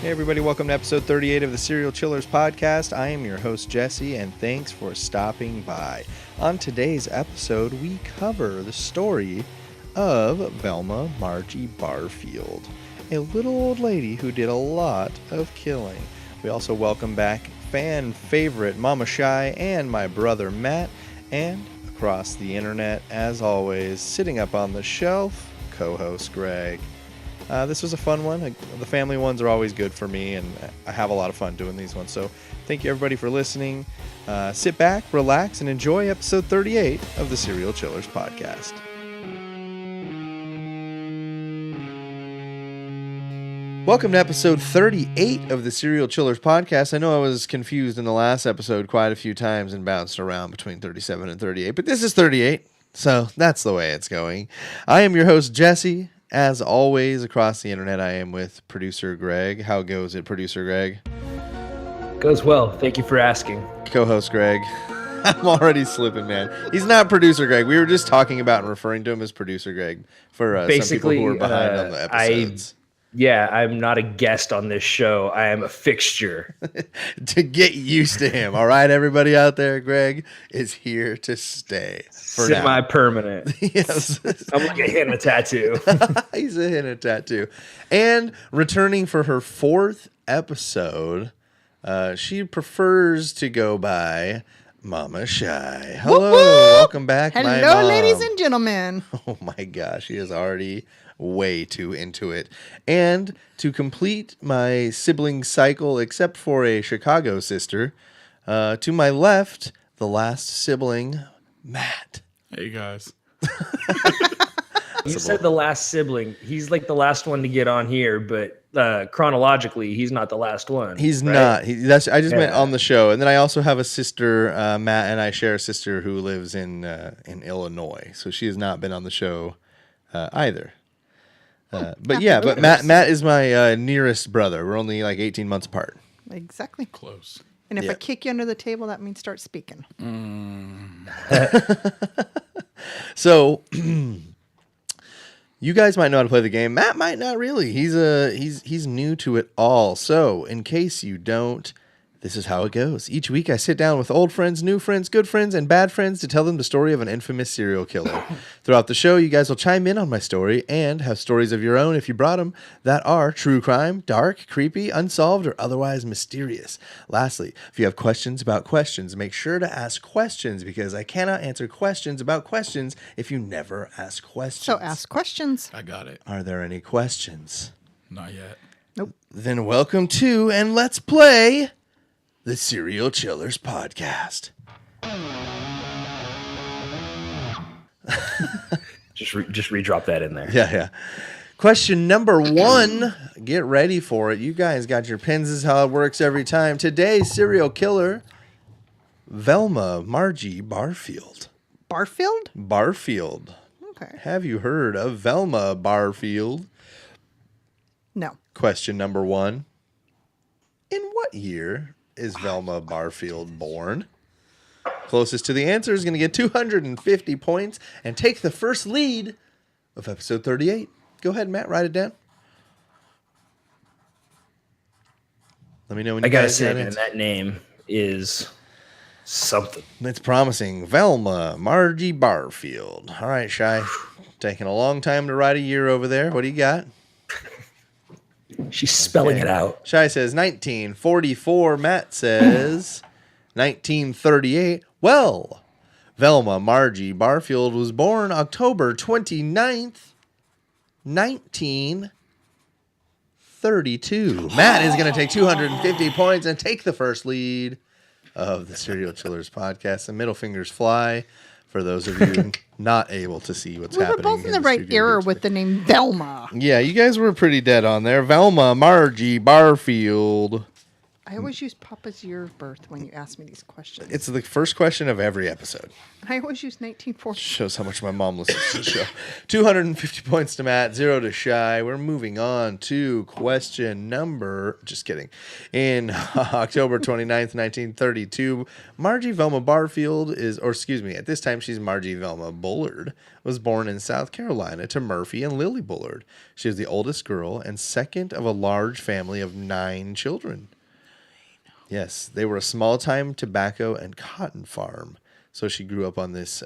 Hey everybody, welcome to episode 38 of the Serial Chillers podcast. I am your host Jesse, and thanks for stopping by. On today's episode, we cover the story of Velma Margie Barfield, a little old lady who did a lot of killing. We also welcome back fan favorite Mama Chey and my brother Matt, and across the internet, as always, sitting up on the shelf, co-host Greg. This was a fun one. The family ones are always good for me, and I have a lot of fun doing these ones. So thank you everybody for listening. Sit back, relax, and enjoy episode 38 of the Serial Chillers podcast. Welcome to episode 38 of the Serial Chillers podcast. I know I was confused in the last episode quite a few times and bounced around between 37 and 38, but this is 38, so that's the way it's going. I am your host, Jesse. As always, across the internet, I am with producer Greg. How goes it, producer Greg? Goes well. Thank you for asking. Co-host Greg. I'm already slipping, man. He's not producer Greg. We were just talking about and referring to him as producer Greg for some people who are behind on the episodes. I'm not a guest on this show. I am a fixture. To get used to him. All right, everybody out there, Greg is here to stay. Semi-permanent. Yes. I'm like a henna tattoo. He's a henna tattoo. And returning for her fourth episode, she prefers to go by Mama Chey. Hello. Whoop, whoop. Welcome back, my Hello, mom. ladies and gentlemen. Oh my gosh, she is already way too into it. And to complete my sibling cycle, except for a Chicago sister, to my left, the last sibling, Matt. Hey guys. You said the last sibling. He's like the last one to get on here, but chronologically, he's not the last one. He's not. I just meant on the show. And then I also have a sister, Matt, and I share a sister who lives in Illinois. So she has not been on the show either. But Matt is my nearest brother. We're only like 18 months apart. Exactly. Close. And if I kick you under the table, that means start speaking. So you guys might know how to play the game. Matt might not really. He's new to it all. So in case you don't, this is how it goes. Each week I sit down with old friends, new friends, good friends, and bad friends to tell them the story of an infamous serial killer. Throughout the show, you guys will chime in on my story and have stories of your own if you brought them that are true crime, dark, creepy, unsolved, or otherwise mysterious. Lastly, if you have questions about questions, make sure to ask questions because I cannot answer questions about questions if you never ask questions. So ask questions. I got it. Are there any questions? Not yet. Nope. Then welcome to and let's play the Serial Chillers podcast. Just redrop that in there. Yeah. Question number 1. Get ready for it. You guys got your pens. This is how it works every time. Today's serial killer, Velma Margie Barfield. Barfield? Barfield. Okay. Have you heard of Velma Barfield? No. Question number 1. In what year is Velma Barfield born? Closest to the answer is going to get 250 points and take the first lead of episode 38. Go ahead, Matt, write it down. Let me know when you gotta guys say, got man, it. that name is something. It's promising. Velma Margie Barfield. All right, Chey. Taking a long time to write a year over there. What do you got? She's spelling it out. Chey says 1944. Matt says 1938. Well, Velma Margie Barfield was born October 29th, 1932. Matt is going to take 250 points and take the first lead of the Serial Chillers podcast. The middle fingers fly for those of you not able to see what's happening. We were both in the right era with the name Velma. Yeah, you guys were pretty dead on there. Velma Margie Barfield I always use Papa's year of birth when you ask me these questions. It's the first question of every episode. I always use 1940. Shows how much my mom listens to the show. 250 points to Matt, 0 to Shy. We're moving on to question number... Just kidding. In October 29th, 1932, Margie Velma Barfield at this time she's Margie Velma Bullard, was born in South Carolina to Murphy and Lily Bullard. She was the oldest girl and second of a large family of 9 children. Yes, they were a small-time tobacco and cotton farm. So she grew up on this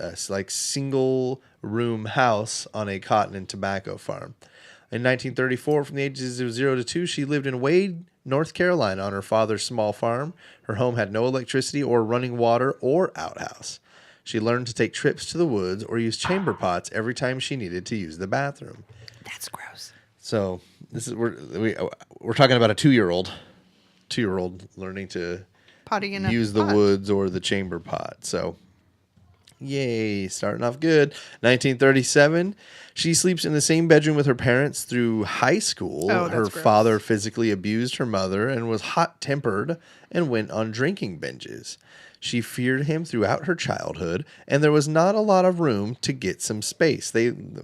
single-room house on a cotton and tobacco farm. In 1934, from the ages of 0 to 2, she lived in Wade, North Carolina, on her father's small farm. Her home had no electricity or running water or outhouse. She learned to take trips to the woods or use chamber pots every time she needed to use the bathroom. That's gross. So this is we're talking about a 2-year-old learning to Potty in a use the pot. woods or the chamber pot. So, yay, starting off good. 1937, she sleeps in the same bedroom with her parents through high school. Oh, that's her gross. father physically abused her mother and was hot-tempered and went on drinking binges. She feared him throughout her childhood, and there was not a lot of room to get some space.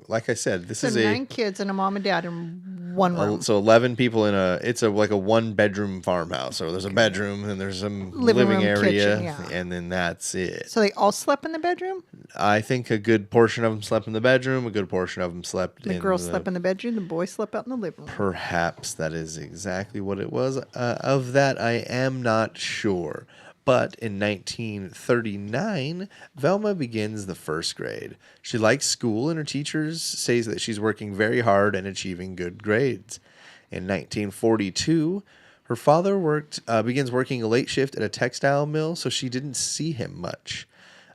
Like I said, this is 9 kids and a mom and dad in one room. So 11 people in a 1-bedroom farmhouse. So there's a bedroom and there's some living room, area, kitchen, yeah. and then that's it. So they all slept in the bedroom? I think a good portion of them slept in the bedroom. A good portion of them slept in The girl slept in the bedroom. The boy slept out in the living room. Perhaps that is exactly what it was. Of that, I am not sure. But in 1939, Velma begins the first grade. She likes school, and her teachers say that she's working very hard and achieving good grades. In 1942, her father begins working a late shift at a textile mill, so she didn't see him much.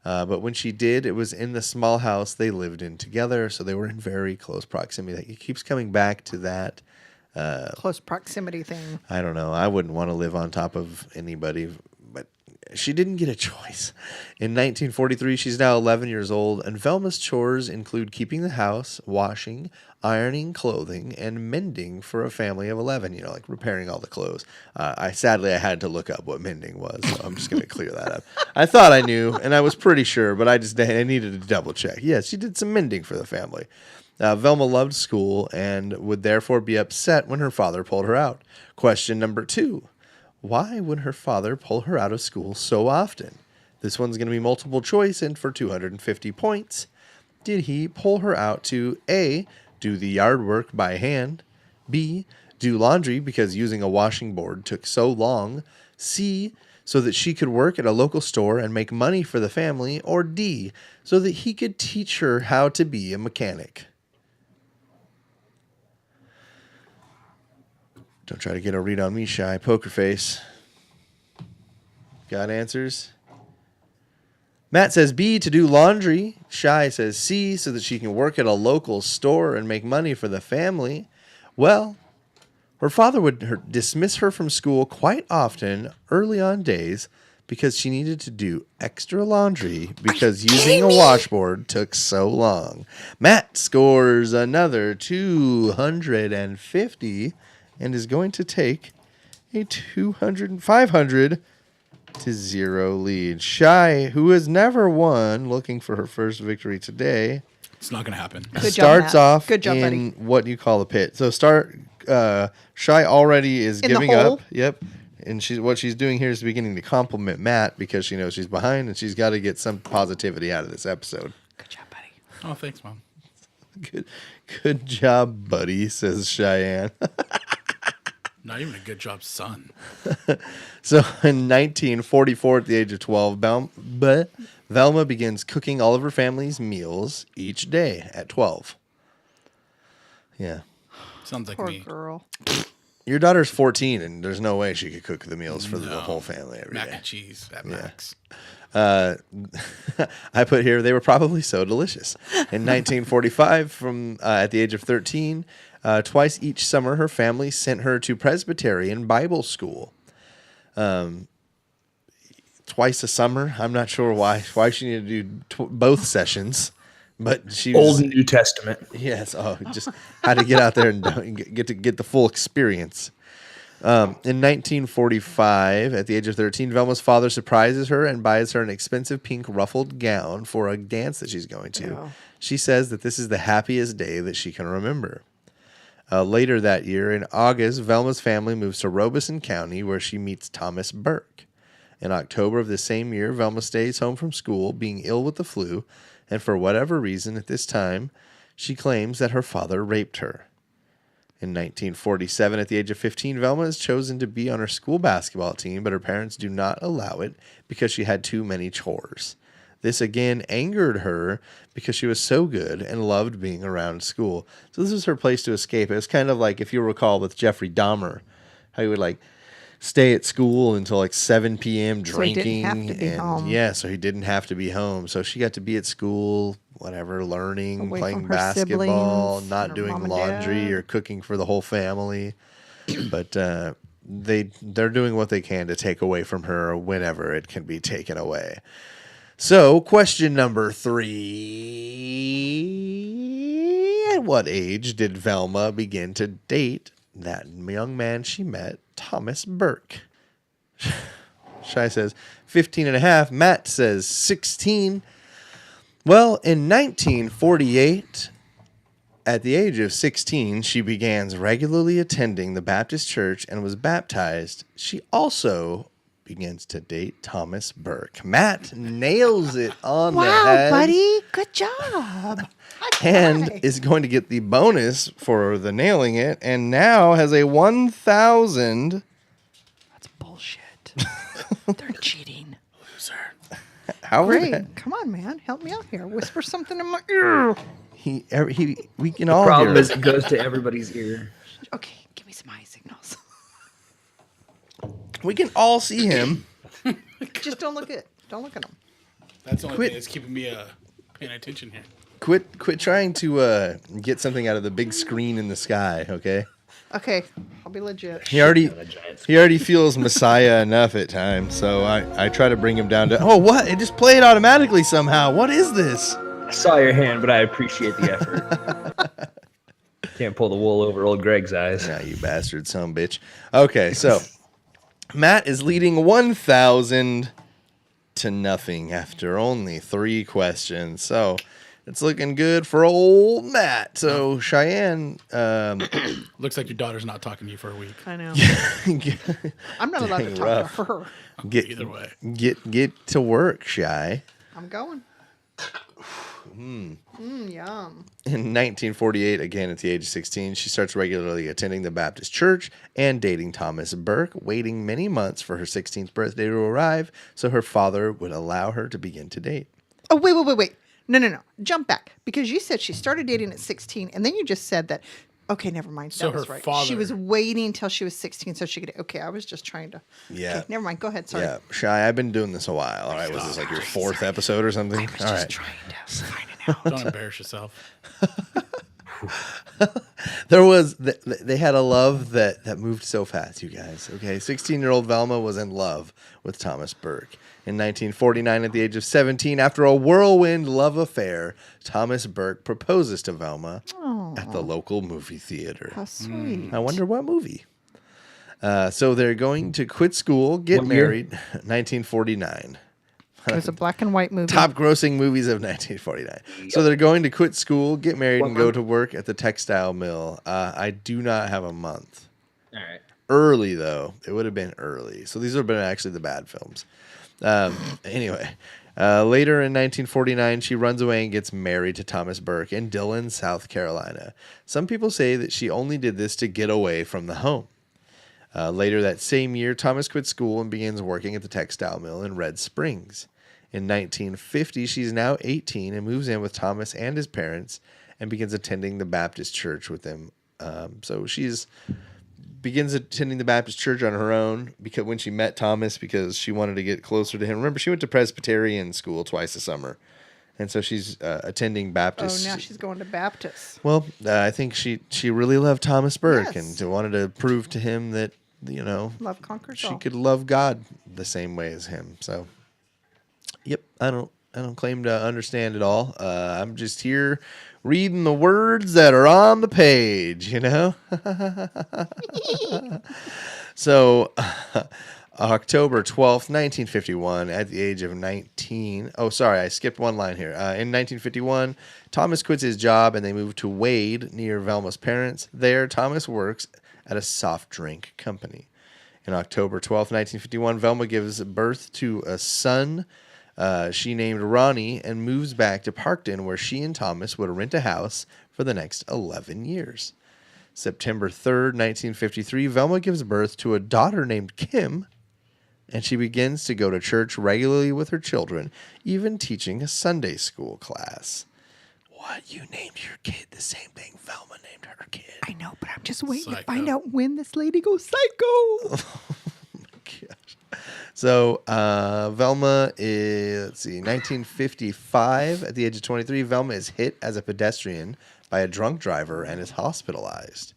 But when she did, it was in the small house they lived in together, so they were in very close proximity. It keeps coming back to that. Close proximity thing. I don't know. I wouldn't want to live on top of anybody, but she didn't get a choice. In 1943, she's now 11 years old, and Velma's chores include keeping the house, washing, ironing clothing, and mending for a family of 11, like repairing all the clothes. Sadly, I had to look up what mending was, so I'm just going to clear that up. I thought I knew, and I was pretty sure, but I needed to double check. Yes, she did some mending for the family. Velma loved school and would therefore be upset when her father pulled her out. Question number 2. Why would her father pull her out of school so often? This one's going to be multiple choice, and for 250 points. Did he pull her out to A, do the yard work by hand, B, do laundry because using a washing board took so long, C, so that she could work at a local store and make money for the family, or D, so that he could teach her how to be a mechanic? Don't try to get a read on me, Shy. Poker face. Got answers? Matt says B, to do laundry. Shy says C, so that she can work at a local store and make money for the family. Well, her father would dismiss her from school quite often early on days because she needed to do extra laundry because using a washboard took so long. Matt scores another 250 and is going to take a 500 to 0 lead. Shy, who has never won, looking for her first victory today. It's not going to happen. Good job, Starts Matt. off Good job, in buddy. what you call a pit. So Shy already is In the giving hole? up. Yep. And what she's doing here is beginning to compliment Matt because she knows she's behind and she's got to get some positivity out of this episode. Good job, buddy. Oh, thanks, Mom. Good job, buddy, says Cheyenne. Not even a good job, son. So in 1944, at the age of 12, Velma begins cooking all of her family's meals each day at 12. Yeah. Sounds like Poor me. girl. Your daughter's 14, and there's no way she could cook the meals for the whole family every Mac day. and cheese at max. I put here they were probably so delicious. In 1945, at the age of 13, twice each summer, her family sent her to Presbyterian Bible school. Twice a summer. I'm not sure why she needed to do both sessions, but she was, Old and New Testament. yes. Oh, just had to get out there and get the full experience. In 1945, at the age of 13, Velma's father surprises her and buys her an expensive pink ruffled gown for a dance that she's going to. Oh. She says that this is the happiest day that she can remember. Later that year, in August, Velma's family moves to Robeson County, where she meets Thomas Burke. In October of the same year, Velma stays home from school, being ill with the flu, and for whatever reason, at this time, she claims that her father raped her. In 1947, at the age of 15, Velma is chosen to be on her school basketball team, but her parents do not allow it because she had too many chores. This again angered her because she was so good and loved being around school. So this was her place to escape. It was kind of like, if you recall, with Jeffrey Dahmer, how he would like stay at school until like 7 p.m. drinking. So he didn't have to be home. Yeah, so he didn't have to be home. So she got to be at school, whatever, learning, Away playing from her basketball, siblings not and her doing mom and laundry dad. or cooking for the whole family. But they're doing what they can to take away from her whenever it can be taken away. So, question number 3. At what age did Velma begin to date that young man she met, Thomas Burke? Shai says 15 and a half. Matt says 16. Well, in 1948, at the age of 16, she began regularly attending the Baptist church and was baptized. She also begins to date Thomas Burke. Matt nails it on the head. Wow, buddy. Good job. And is going to get the bonus for the nailing it, and now has a 1,000. That's bullshit. They're cheating. Loser. How Great. Come on, man. Help me out here. Whisper something in my ear. we can all Problem hear is, it. it goes to everybody's ear. Okay, give me some eye signals. We can all see him. Just don't look at him. That's the only Quit. thing that's keeping me paying attention here. Quit trying to get something out of the big screen in the sky, okay? Okay, I'll be legit. He already feels Messiah enough at times, so I try to bring him down to, oh, what? It just played automatically somehow. What is this? I saw your hand, but I appreciate the effort. Can't pull the wool over old Greg's eyes. Yeah, you bastard son of a bitch. Okay, so Matt is leading 1,000 to nothing after only 3 questions. So it's looking good for old Matt. So Cheyenne, Looks like your daughter's not talking to you for a week. I know. get, I'm not allowed to Dang, talk rough. to her. Either way. get to work, Shy. I'm going. Yum. In 1948, again at the age of 16, she starts regularly attending the Baptist church and dating Thomas Burke, waiting many months for her 16th birthday to arrive so her father would allow her to begin to date. Oh, wait. No. Jump back. Because you said she started dating at 16, and then you just said that. Okay, never mind. So That was her right. father- She was waiting until she was 16 so she could. Okay, I was just trying to. Yeah. Okay, never mind. Go ahead. Sorry. Yeah, Shy, I've been doing this a while. All right, was this like your 4th episode or something? I was All just right. trying to find it out. Don't embarrass yourself. There was, they had a love that moved so fast, you guys. Okay, 16-year-old Velma was in love with Thomas Burke. In 1949, at the age of 17, after a whirlwind love affair, Thomas Burke proposes to Velma at the local movie theater. How sweet. I wonder what movie. So they're going to quit school, get What year? married, 1949. It was a black and white movie. Top grossing movies of 1949. So they're going to quit school, get married, and go to work at the textile mill. I do not have a month. All right. Early, though. It would have been early. So these would have been actually the bad films. Anyway, later in 1949, she runs away and gets married to Thomas Burke in Dillon, South Carolina. Some people say that she only did this to get away from the home. Later that same year, Thomas quits school and begins working at the textile mill in Red Springs. In 1950, she's now 18 and moves in with Thomas and his parents and begins attending the Baptist church with them. So she's begins attending the Baptist church on her own because when she met Thomas, because she wanted to get closer to him. Remember, she went to Presbyterian school twice a summer. And so she's attending Baptist. Oh, now she's going to Baptist. Well, I think she really loved Thomas Burke Yes. and wanted to prove to him that, Love conquers she all. could love God the same way as him. So, yep, I don't claim to understand it all. I'm just here reading the words that are on the page, So, October 12th, 1951, at the age of 19. Oh, sorry, I skipped one line here. In 1951, Thomas quits his job and they move to Wade near Velma's parents. There, Thomas works at a soft drink company. In October 12th, 1951, Velma gives birth to a son she named Ronnie and moves back to Parkton, where she and Thomas would rent a house for the next 11 years. September 3rd, 1953, Velma gives birth to a daughter named Kim, and she begins to go to church regularly with her children, even teaching a Sunday school class. What? You named your kid the same thing Velma named her kid? I know, but I'm just waiting to Psycho. find out when this lady goes psycho. Oh my gosh. So, Velma is, 1955, at the age of 23, Velma is hit as a pedestrian by a drunk driver and is hospitalized.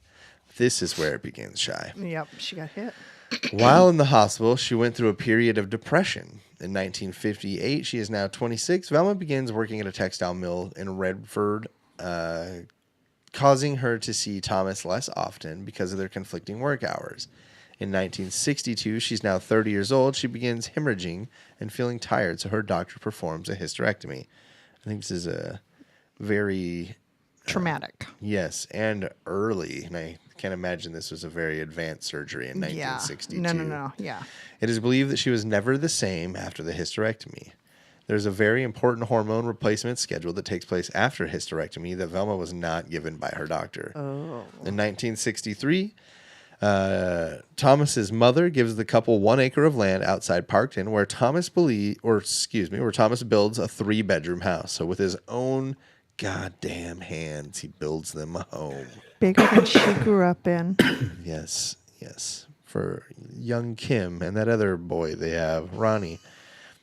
This is where it begins, Shy. Yep, she got hit. While in the hospital, she went through a period of depression. In 1958, she is now 26. Velma begins working at a textile mill in Redford, causing her to see Thomas less often because of their conflicting work hours. In 1962, she's now 30 years old. She begins hemorrhaging and feeling tired, so her doctor performs a hysterectomy. I think this is a very... Traumatic. Yes, and early. And I can't imagine this was a very advanced surgery in 1962. No. Yeah. It is believed that she was never the same after the hysterectomy. There's a very important hormone replacement schedule that takes place after hysterectomy that Velma was not given by her doctor. Oh. In 1963, Thomas's mother gives the couple 1 acre of land outside Parkton, where Thomas builds a 3-bedroom house. So with his own goddamn hands, he builds them a home. Bigger than she grew up in. Yes. For young Kim and that other boy they have, Ronnie.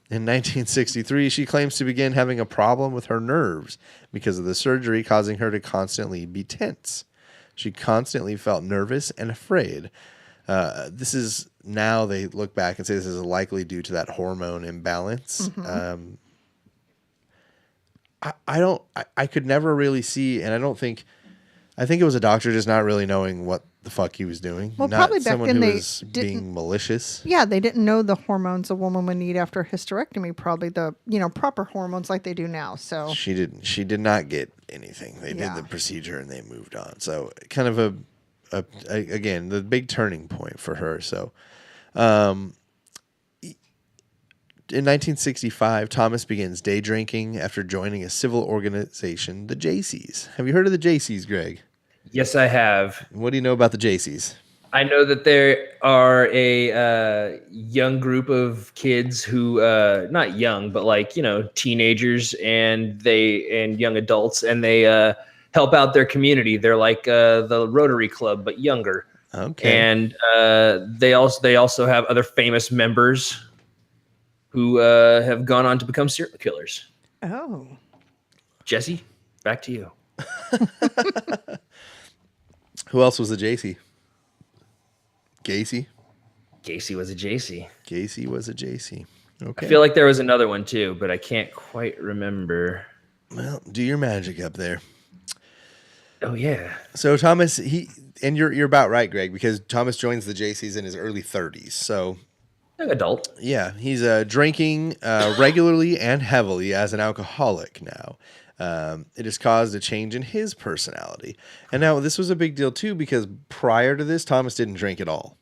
In 1963, she claims to begin having a problem with her nerves because of the surgery, causing her to constantly be tense. She constantly felt nervous and afraid. This is, now they look back and say this is likely due to that hormone imbalance. Mm-hmm. I could never really see, and I think it was a doctor just not really knowing what the fuck he was doing. Well, not probably back someone then who they was didn't- being malicious. Yeah, they didn't know the hormones a woman would need after hysterectomy, probably the, proper hormones like they do now. So She did not get anything. They Yeah. did the procedure and they moved on. So kind of again, the big turning point for her. So, in 1965, Thomas begins day drinking after joining a civil organization, the Jaycees. Have you heard of the Jaycees, Greg? Yes, I have. What do you know about the Jaycees? I know that there are a young group of kids who, not young, but like, teenagers and young adults, and they help out their community. They're like the Rotary Club, but younger. Okay. And they also have other famous members who have gone on to become serial killers. Oh. Jesse, back to you. Who else was a Jaycee? Gacy? Gacy was a JC. Gacy was a Jaycee. Okay. I feel like there was another one too, but I can't quite remember. Well, do your magic up there. Oh yeah. So Thomas, and you're about right, Greg, because Thomas joins the Jaycees in his early 30s. So Young adult. yeah, he's drinking regularly and heavily as an alcoholic now. It has caused a change in his personality. And now this was a big deal too, because prior to this, Thomas didn't drink at all.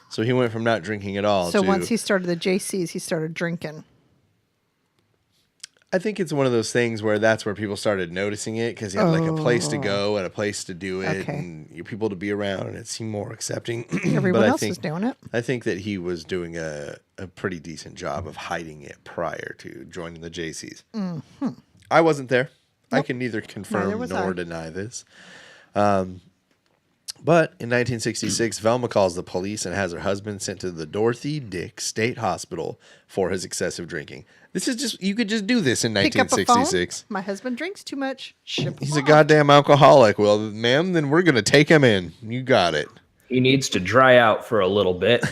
So he went from not drinking at all So to... once he started the JCs, he started drinking. I think it's one of those things where that's where people started noticing it, because he had like a place to go and a place to do it, Okay. and people to be around, and it seemed more accepting. Everyone But else was doing it. I think that he was doing a pretty decent job of hiding it prior to joining the Jaycees. Mm-hmm. I wasn't there. I Nope. can neither Neither confirm was nor I. deny this. But in 1966, Velma calls the police and has her husband sent to the Dorothy Dick State Hospital for his excessive drinking. This is just, you could just do this in Pick up a phone. 1966. My husband drinks too much. Ship He's him a off. goddamn alcoholic. Well, ma'am, then we're going to take him in. You got it. He needs to dry out for a little bit.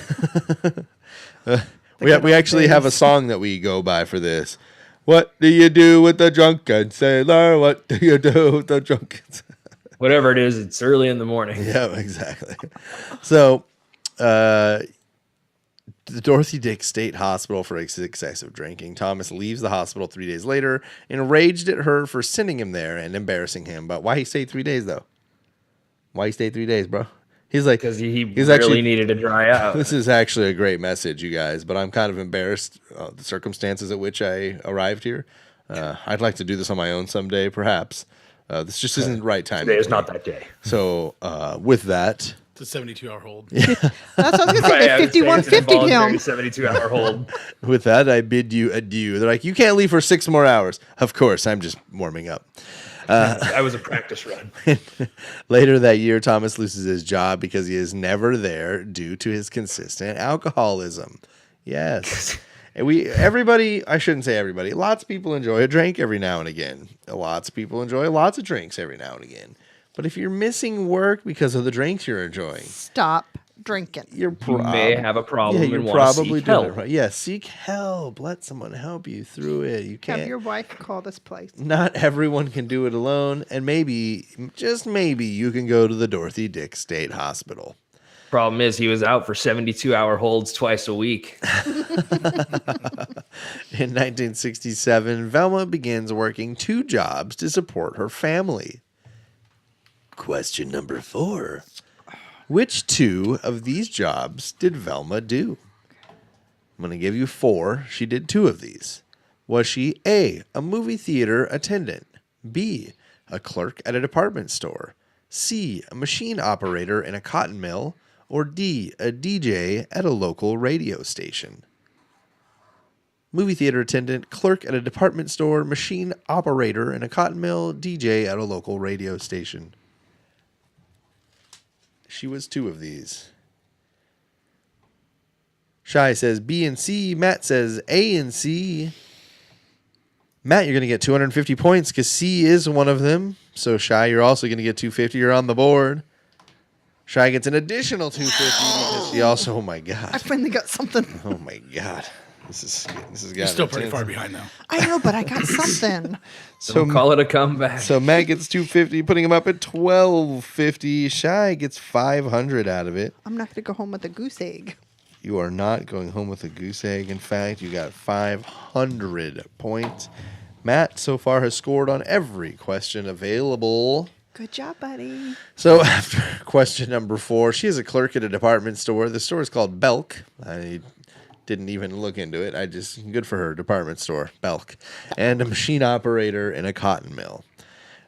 We actually have a song that we go by for this. What do you do with the drunken sailor? What do you do with the drunken sailor? Whatever it is, it's early in the morning. Yeah, exactly. So the Dorothy Dix State Hospital for excessive drinking. Thomas leaves the hospital 3 days later, enraged at her for sending him there and embarrassing him. But why he stayed 3 days, though? Why he stayed 3 days, bro? He's like, Because he he's really actually needed to dry out. This is actually a great message, you guys, but I'm kind of embarrassed the circumstances at which I arrived here. I'd like to do this on my own someday, perhaps. This just isn't the right time. Today is not that day. So with that, It's a 72-hour hold. That's what I was going to say. Right, I They would say it's an 5150 involuntary him. 72-hour hold. with that, I bid you adieu. They're like, you can't leave for 6 more hours. Of course, I'm just warming up. I was a practice run. Later that year, Thomas loses his job because he is never there due to his consistent alcoholism. Yes. And I shouldn't say everybody, lots of people enjoy a drink every now and again. Lots of people enjoy lots of drinks every now and again. But if you're missing work because of the drinks you're enjoying, Stop drinking. you may have a problem. Yeah, you're and wanna probably seek doing help. it right. Yeah, seek help. Let someone help you through it. You Have can't. your wife call this place. Not everyone can do it alone, and maybe, just maybe, you can go to the Dorothy Dix State Hospital. Problem is, he was out for 72-hour holds twice a week. In 1967, Velma begins working 2 jobs to support her family. Question number 4. Which 2 of these jobs did Velma do? I'm going to give you 4. She did 2 of these. Was she A, a movie theater attendant, B, a clerk at a department store, C, a machine operator in a cotton mill, or D, a DJ at a local radio station? Movie theater attendant, clerk at a department store, machine operator in a cotton mill, DJ at a local radio station. She was 2 of these. Shy says B and C. Matt says A and C. Matt, you're going to get 250 points because C is one of them. So Shy, you're also going to get 250. You're on the board. Shy gets an additional 250 because she also, oh my I God. finally got something. Oh my God. This is You're got still pretty far behind, though. I know, but I got something. So call it a comeback. So Matt gets 250, putting him up at 1250. Shy gets 500 out of it. I'm not going to go home with a goose egg. You are not going home with a goose egg. In fact, you got 500 points. Matt so far has scored on every question available. Good job, buddy. So after question number 4, she is a clerk at a department store. The store is called Belk. I didn't even look into it. Good for her, department store, Belk. And a machine operator in a cotton mill.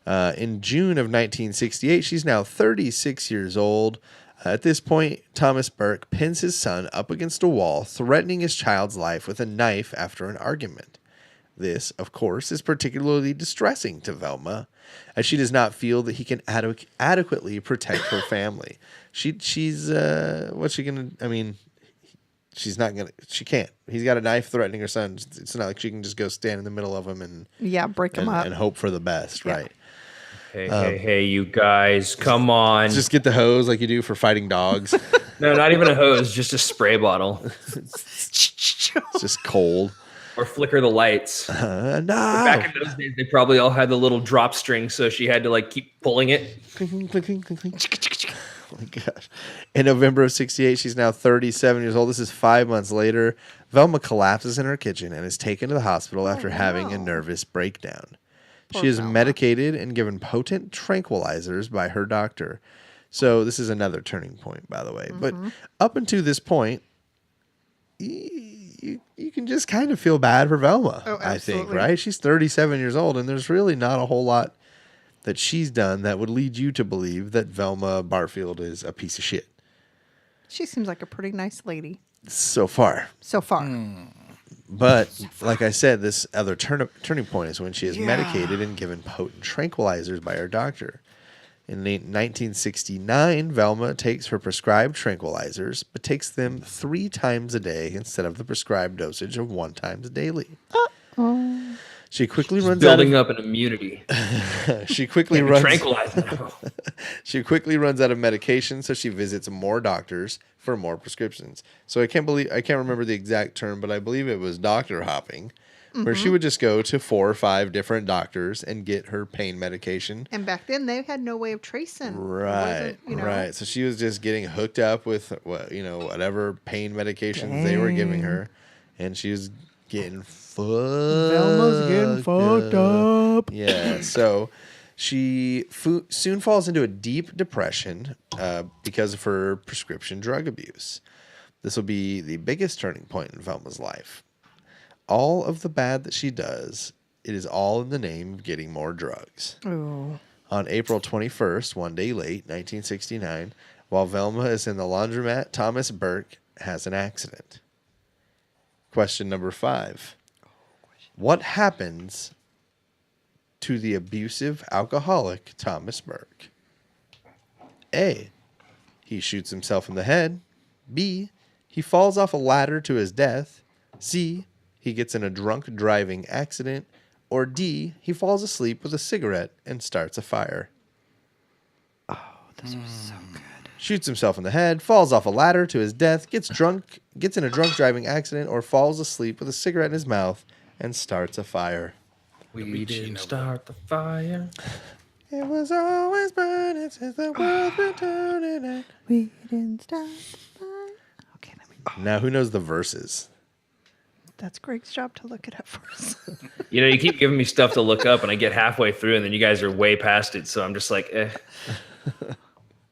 In June of 1968, she's now 36 years old. At this point, Thomas Burke pins his son up against a wall, threatening his child's life with a knife after an argument. This, of course, is particularly distressing to Velma, as she does not feel that he can adequately protect her family. She's what's she gonna? I mean, she's not gonna. She can't. He's got a knife threatening her son. It's not like she can just go stand in the middle of him and Break him up. and hope for the best, Yeah. right? Hey, you guys, come on. Just get the hose like you do for fighting dogs. No, not even a hose, just a spray bottle. It's just cold. Or flicker the lights. No. Back in those days, they probably all had the little drop string, so she had to keep pulling it. Clinking, clinking, clinking. Oh my gosh. In November of 68, she's now 37 years old. This is 5 months later. Velma collapses in her kitchen and is taken to the hospital after having a nervous breakdown. She is medicated and given potent tranquilizers by her doctor. So this is another turning point, by the way. But up until this point, you can just kind of feel bad for Velma, I think, right? She's 37 years old, and there's really not a whole lot that she's done that would lead you to believe that Velma Barfield is a piece of shit. She seems like a pretty nice lady So far. so far. But like I said, this other turning point is when she is medicated and given potent tranquilizers by her doctor. In 1969, Velma takes her prescribed tranquilizers, but takes them 3 times a day instead of the prescribed dosage of 1 time daily. She quickly runs Building up an immunity. She quickly Can't be runs. tranquilized now. She quickly runs out of medication, so she visits more doctors for more prescriptions. So I can't remember the exact term, but I believe it was doctor hopping, where she would just go to 4 or 5 different doctors and get her pain medication. And back then, they had no way of tracing. It Right, wasn't, right. So she was just getting hooked up with whatever pain medications they were giving her, and she was getting fucked. Velma's getting fucked up. Yeah. So she soon falls into a deep depression because of her prescription drug abuse. This will be the biggest turning point in Velma's life. All of the bad that she does, it is all in the name of getting more drugs. Oh. On April 21st, one day late, 1969, while Velma is in the laundromat, Thomas Burke has an accident. Question number 5. What happens to the abusive alcoholic Thomas Burke? A. He shoots himself in the head. B. He falls off a ladder to his death. C. He gets in a drunk driving accident. Or D. He falls asleep with a cigarette and starts a fire. Oh, this was so good. Shoots himself in the head, falls off a ladder to his death, gets in a drunk driving accident, or falls asleep with a cigarette in his mouth and starts a fire. We didn't start the fire. It was always burning since the world been turning. We didn't stop the fire. Okay, Now, who knows the verses? that's Greg's job to look it up for us. You keep giving me stuff to look up, and I get halfway through, and then you guys are way past it. So I'm just like, eh.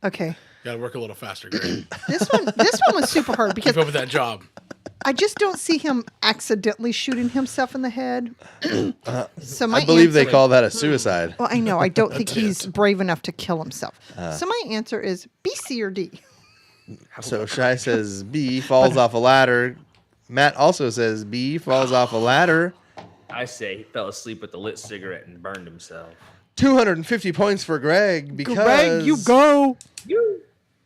Okay. Got to work a little faster, Greg. This one was super hard because Keep up with that job. I just don't see him accidentally shooting himself in the head. So my I believe they answer- call that a suicide. Well, I know. I don't think he's brave enough to kill himself. So my answer is B, C, or D. So Shai says B, falls off a ladder. Matt also says B, falls off a ladder. I say he fell asleep with a lit cigarette and burned himself. 250 points for Greg because Greg, you go.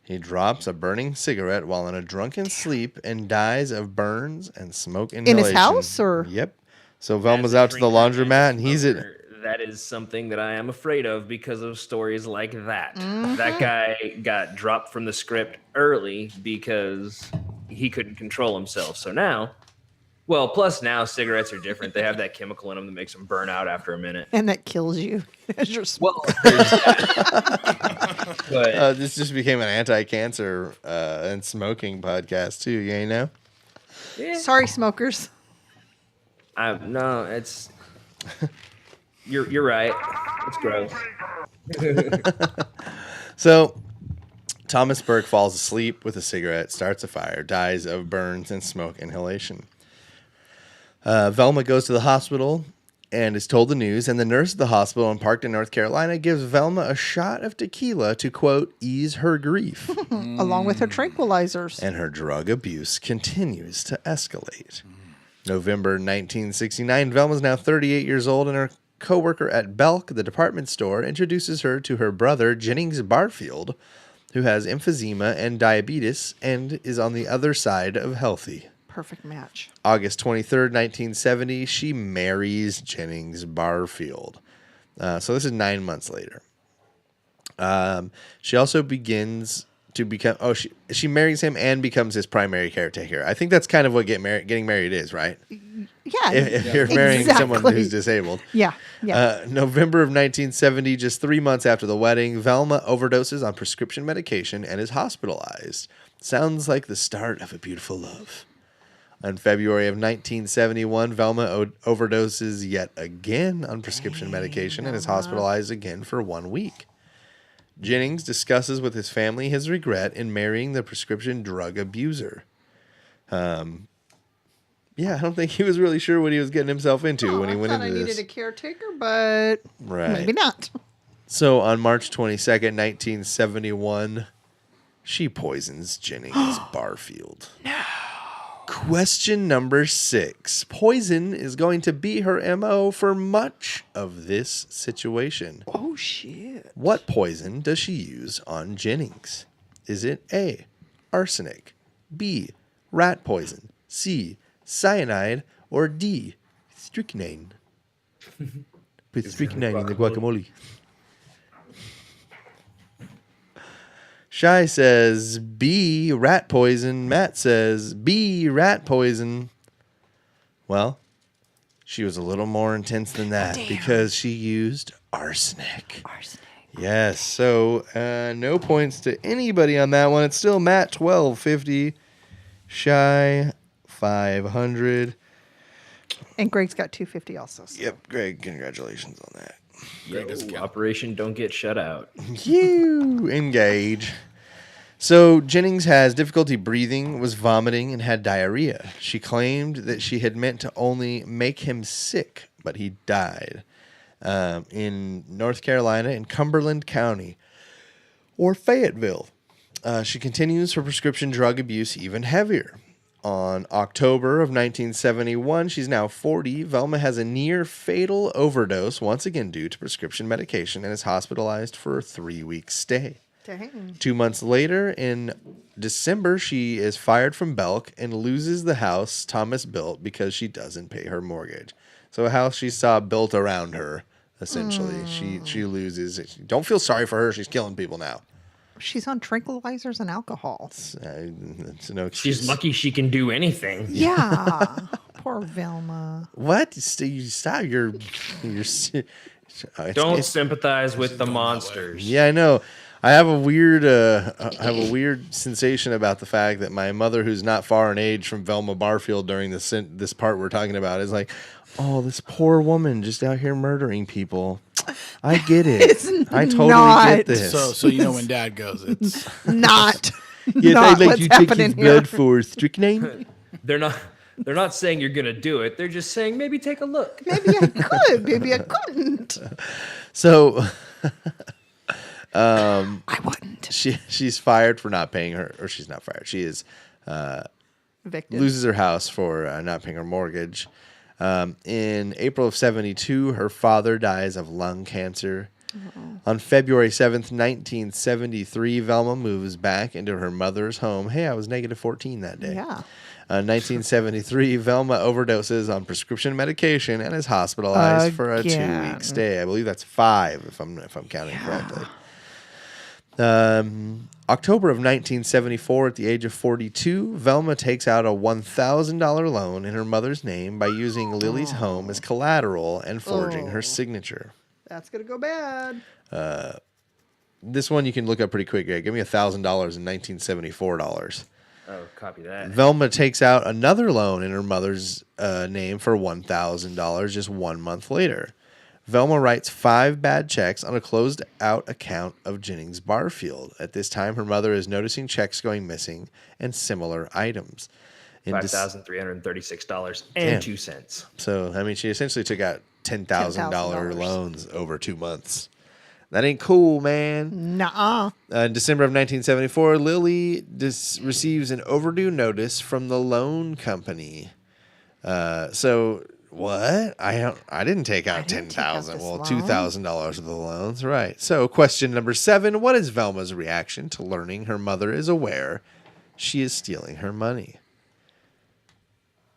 he drops a burning cigarette while in a drunken sleep and dies of burns and smoke inhalation. In his house, or? Yep. So Velma's out to the laundromat and he's at... That is something that I am afraid of because of stories like that. That guy got dropped from the script early because he couldn't control himself. So now, well, plus now cigarettes are different. They have that chemical in them that makes them burn out after a minute. And that kills you as you're Well, there's that. But this just became an anti-cancer and smoking podcast too, you know? yeah, Sorry, smokers. no, it's you're right. It's gross. So Thomas Burke falls asleep with a cigarette, starts a fire, dies of burns and smoke inhalation. Velma goes to the hospital and is told the news, and the nurse at the hospital in Parkton, North Carolina, gives Velma a shot of tequila to, quote, ease her grief. Along with her tranquilizers. And her drug abuse continues to escalate. November 1969, Velma's now 38 years old, and her co-worker at Belk, the department store, introduces her to her brother, Jennings Barfield, who has emphysema and diabetes and is on the other side of healthy. Perfect match. August 23rd, 1970, she marries Jennings Barfield. So this is 9 months later. She also begins to become... Oh, she marries him and becomes his primary caretaker. I think that's kind of what getting married is, right? Yeah. If you're marrying someone who's disabled. Yeah. November of 1970, just 3 months after the wedding, Velma overdoses on prescription medication and is hospitalized. Sounds like the start of a beautiful love. In February of 1971, Velma overdoses yet again on prescription medication and is hospitalized again for 1 week. Jennings discusses with his family his regret in marrying the prescription drug abuser. I don't think he was really sure what he was getting himself into when he went into I this. needed a caretaker, but maybe not. So on March 22nd, 1971, she poisons Jennings Barfield. No. Question number 6. Poison is going to be her MO for much of this situation. Oh, shit. What poison does she use on Jennings? Is it A, arsenic, B, rat poison, C, cyanide, or D, strychnine? Put strychnine in the guacamole. Shai says B, rat poison. Matt says B, rat poison. Well, She was a little more intense than that because she used arsenic. Yes, so no points to anybody on that one. It's still Matt 1250, Shy 500. And Greg's got 250 also. So. Yep, Greg, congratulations on that. Great discount. Operation Don't Get Shut Out. You engage. So Jennings has difficulty breathing, was vomiting, and had diarrhea. She claimed that she had meant to only make him sick, but he died in North Carolina in Cumberland County or Fayetteville. She continues her prescription drug abuse even heavier. On October of 1971, she's now 40. Velma has a near fatal overdose, once again due to prescription medication, and is hospitalized for a 3-week stay. Dang. 2 months later, in December, she is fired from Belk and loses the house Thomas built because she doesn't pay her mortgage. So a house she saw built around her, essentially. She loses it. Don't feel sorry for her. She's killing people now. She's on tranquilizers and alcohol. It's no excuse. She's lucky she can do anything. Yeah. Poor Velma. What? You stop. You're Don't sympathize with the going that way. monsters. Yeah, I know. I have a weird sensation about the fact that my mother, who's not far in age from Velma Barfield during this part we're talking about, is like, oh, this poor woman just out here murdering people. I get it. It's I totally not. get this. So you know when Dad goes, it's Not. Yes, not I'd like what's you to take happening his here. blood for strychnine. They're not saying you're gonna do it. They're just saying maybe take a look. Maybe I could. Maybe I couldn't. So I wouldn't. she's fired for not paying her, or she's not fired. She is Evicted. loses her house for not paying her mortgage. In April of 72, her father dies of lung cancer. On February 7th, 1973, Velma moves back into her mother's home. Hey, I was negative 14 that day. Yeah. 1973, Velma overdoses on prescription medication and is hospitalized for a Again. 2-week stay. I believe that's 5 if I'm counting correctly. October of 1974, at the age of 42, Velma takes out a $1,000 loan in her mother's name by using Lily's home as collateral and forging her signature. That's going to go bad. This one you can look up pretty quick, Greg. Give me $1,000 in 1974 dollars. Oh, copy that. Velma takes out another loan in her mother's name for $1,000 just 1 month later. Velma writes 5 bad checks on a closed-out account of Jennings Barfield. At this time, her mother is noticing checks going missing and similar items. $5,336.02. So, I mean, she essentially took out $10,000 $10,000 loans over 2 months. That ain't cool, man. Nuh-uh. In December of 1974, Lily receives an overdue notice from the loan company. What? I didn't take out $10,000. Well, $2,000 of the loans, right? So, question number 7: what is Velma's reaction to learning her mother is aware she is stealing her money?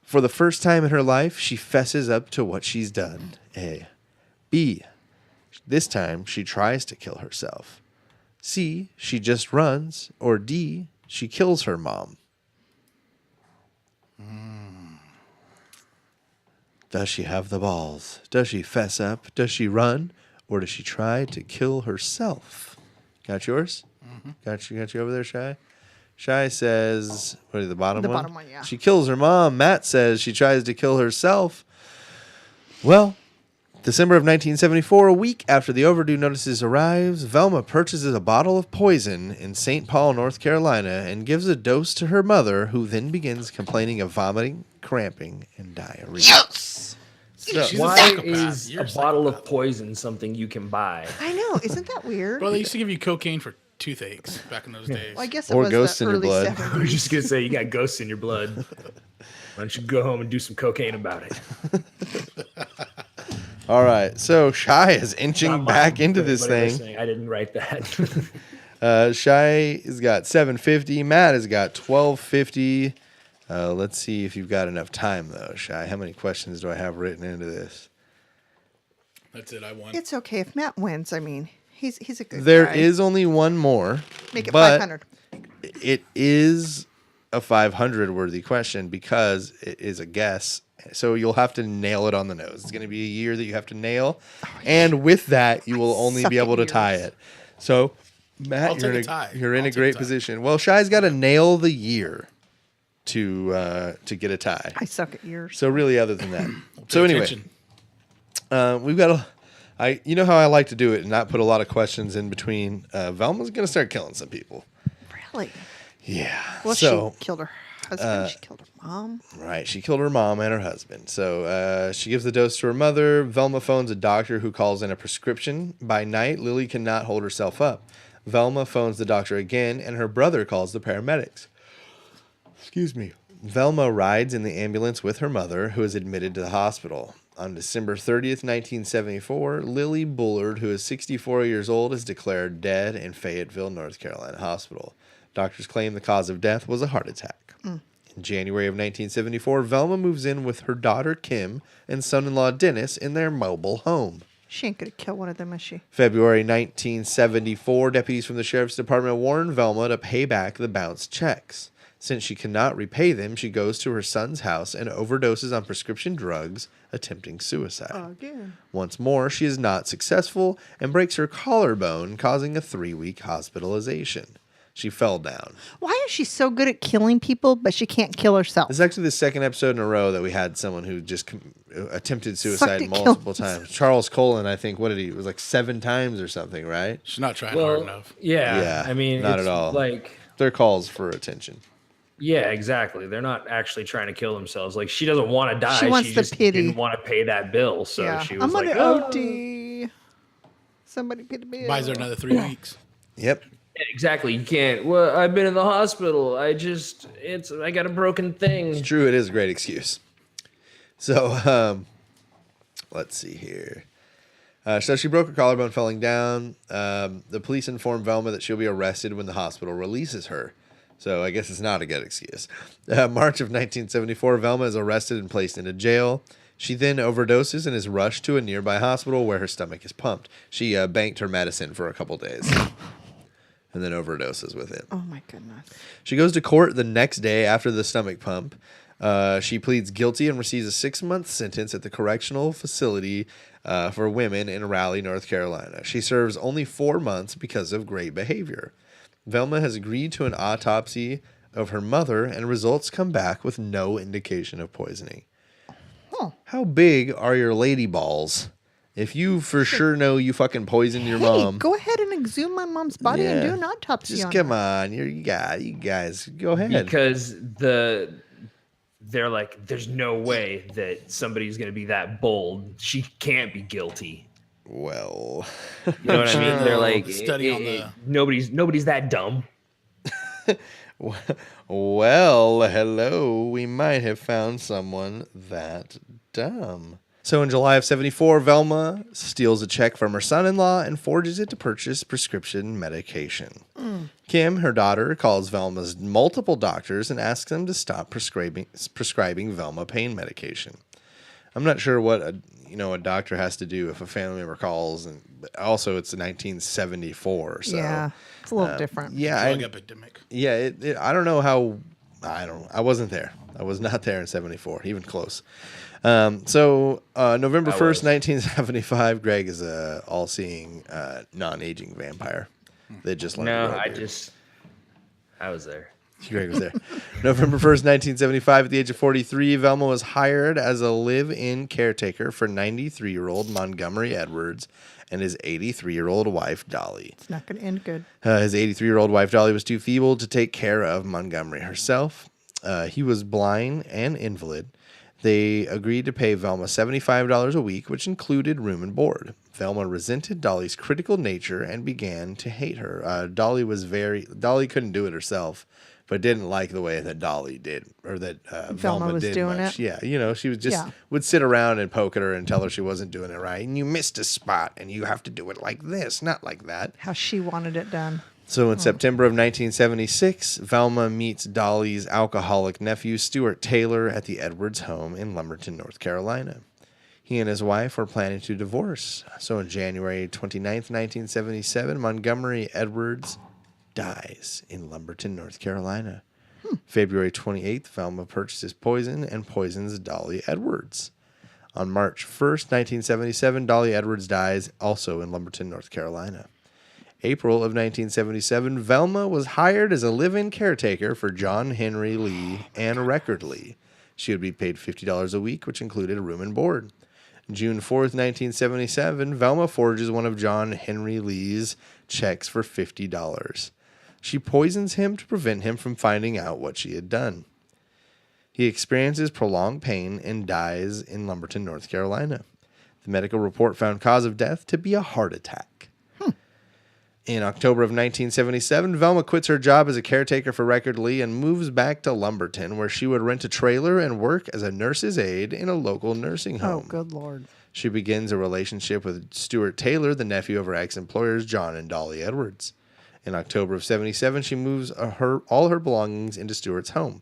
For the first time in her life, she fesses up to what she's done. A. B. This time, she tries to kill herself. C. She just runs. Or D. She kills her mom. Does she have the balls? Does she fess up? Does she run? Or does she try to kill herself? Got yours? Mm-hmm. Got you over there, Shy? Shy says, what is the bottom one? The bottom one, yeah. She kills her mom. Matt says she tries to kill herself. Well, December of 1974, a week after the overdue notices arrives, Velma purchases a bottle of poison in St. Paul, North Carolina, and gives a dose to her mother, who then begins complaining of vomiting, cramping, and diarrhea. Yes! So, She's a Why psychopath. is You're a a bottle of psychopath. poison something you can buy? I know. Isn't that weird? Well, they used to give you cocaine for toothaches back in those days. Well, I guess it Or was ghosts the in your early blood. 70s. I was just gonna say you got ghosts in your blood. Why don't you go home and do some cocaine about it? all right, so Shy is inching Not back mine, into but this anybody thing. listening, I didn't write that. Shy has got 750. Matt has got 1250. Let's see if you've got enough time, though, Shy. How many questions do I have written into this? That's it. I won. It's okay if Matt wins. I mean, he's a good There guy. is only one more. Make it but 500. It is a 500 worthy question because it is a guess So you'll have to nail it on the nose. It's going to be a year that you have to nail. And with that, you will only suck be able at to tie years. it. So, Matt, I'll you're take a tie. you're in I'll a take a great tie. position. Well, Shy's got to nail the year to get a tie. I suck at yours. So really, other than that. Pay So anyway, attention. we've got you know how I like to do it and not put a lot of questions in between. Velma's going to start killing some people. Really? Yeah. Well, so, she killed her husband. She killed her mom. right. She killed her mom and her husband. So she gives the dose to her mother. Velma phones a doctor who calls in a prescription. By night, Lily cannot hold herself up. Velma phones the doctor again, and her brother calls the paramedics. Excuse me. Velma rides in the ambulance with her mother, who is admitted to the hospital. On December 30th, 1974, Lily Bullard, who is 64 years old, is declared dead in Fayetteville, North Carolina hospital. Doctors claim the cause of death was a heart attack. In January of 1974, Velma moves in with her daughter Kim and son-in-law Dennis in their mobile home. She ain't gonna kill one of them, is she? February 1974, deputies from the Sheriff's Department warn Velma to pay back the bounced checks. Since she cannot repay them, she goes to her son's house and overdoses on prescription drugs, attempting suicide. Again. Once more, she is not successful and breaks her collarbone, causing a 3-week hospitalization. She fell down. Why is she so good at killing people, but she can't kill herself? This is actually the second episode in a row that we had someone who just attempted Sucked suicide at multiple killing times. Charles Colin, I think, what did he? It was like 7 times or something, right? She's not trying hard enough. Yeah, Yeah, I mean, not it's at all. Like, Their calls for attention. yeah, exactly. They're not actually trying to kill themselves. Like, she doesn't want to die. She wants the just pity. didn't want to pay that bill, so yeah. she was I'm like, gonna "Oh." OD. Somebody pay the bill. Buys her another 3 weeks. Yep. Yeah, exactly. You can't. Well, I've been in the hospital. I got a broken thing. It's true, it is a great excuse. So, let's see here. So she broke her collarbone falling down. The police informed Velma that she'll be arrested when the hospital releases her. So I guess it's not a good excuse. March of 1974, Velma is arrested and placed into jail. She then overdoses and is rushed to a nearby hospital where her stomach is pumped. She banked her medicine for a couple days and then overdoses with it. Oh my goodness. She goes to court the next day after the stomach pump. She pleads guilty and receives a 6-month sentence at the correctional facility for women in Raleigh, North Carolina. She serves only 4 months because of great behavior. Velma has agreed to an autopsy of her mother, and results come back with no indication of poisoning. Huh. How big are your lady balls? If you for sure know you fucking poisoned your Hey, mom, go ahead and exhume my mom's body and do an autopsy just on come her. on, you guys, go ahead. Because they're like, there's no way that somebody's going to be that bold. She can't be guilty. Well, You know what I mean? They're like, Study on the- nobody's that dumb. well, hello. We might have found someone that dumb. So in July of 74, Velma steals a check from her son-in-law and forges it to purchase prescription medication. Kim, her daughter, calls Velma's multiple doctors and asks them to stop prescribing Velma pain medication. I'm not sure what a doctor has to do if a family member calls, and also it's 1974, so Yeah, it's a little different. yeah, Drug epidemic. yeah. I don't know how. I wasn't there. I was not there in 74, even close. So November 1st, 1975, Greg is a all-seeing, non-aging vampire. They just learned. No, to rope I was there. Greg was there. November 1st, 1975, at the age of 43, Velma was hired as a live-in caretaker for 93-year-old Montgomery Edwards and his 83-year-old wife, Dolly. It's not going to end good. His 83-year-old wife, Dolly, was too feeble to take care of Montgomery herself. He was blind and invalid. They agreed to pay Velma $75 a week, which included room and board. Velma resented Dolly's critical nature and began to hate her. Dolly couldn't do it herself, but didn't like the way that Dolly did, or that Velma was did doing much. it. Yeah, she was would sit around and poke at her and tell her she wasn't doing it right. And you missed a spot, and you have to do it like this, not like that. How she wanted it done. So in September of 1976, Velma meets Dolly's alcoholic nephew, Stuart Taylor, at the Edwards home in Lumberton, North Carolina. He and his wife were planning to divorce. So on January 29th, 1977, Montgomery Edwards dies in Lumberton, North Carolina. February 28th, Velma purchases poison and poisons Dolly Edwards. On March 1st, 1977, Dolly Edwards dies, also in Lumberton, North Carolina. April of 1977, Velma was hired as a live-in caretaker for John Henry Lee and Record Lee. She would be paid $50 a week, which included a room and board. June 4th, 1977, Velma forges one of John Henry Lee's checks for $50. She poisons him to prevent him from finding out what she had done. He experiences prolonged pain and dies in Lumberton, North Carolina. The medical report found cause of death to be a heart attack. In October of 1977, Velma quits her job as a caretaker for Record Lee and moves back to Lumberton, where she would rent a trailer and work as a nurse's aide in a local nursing home. Oh, good Lord. She begins a relationship with Stuart Taylor, the nephew of her ex-employers, John and Dolly Edwards. In October of 77, she moves all her belongings into Stuart's home.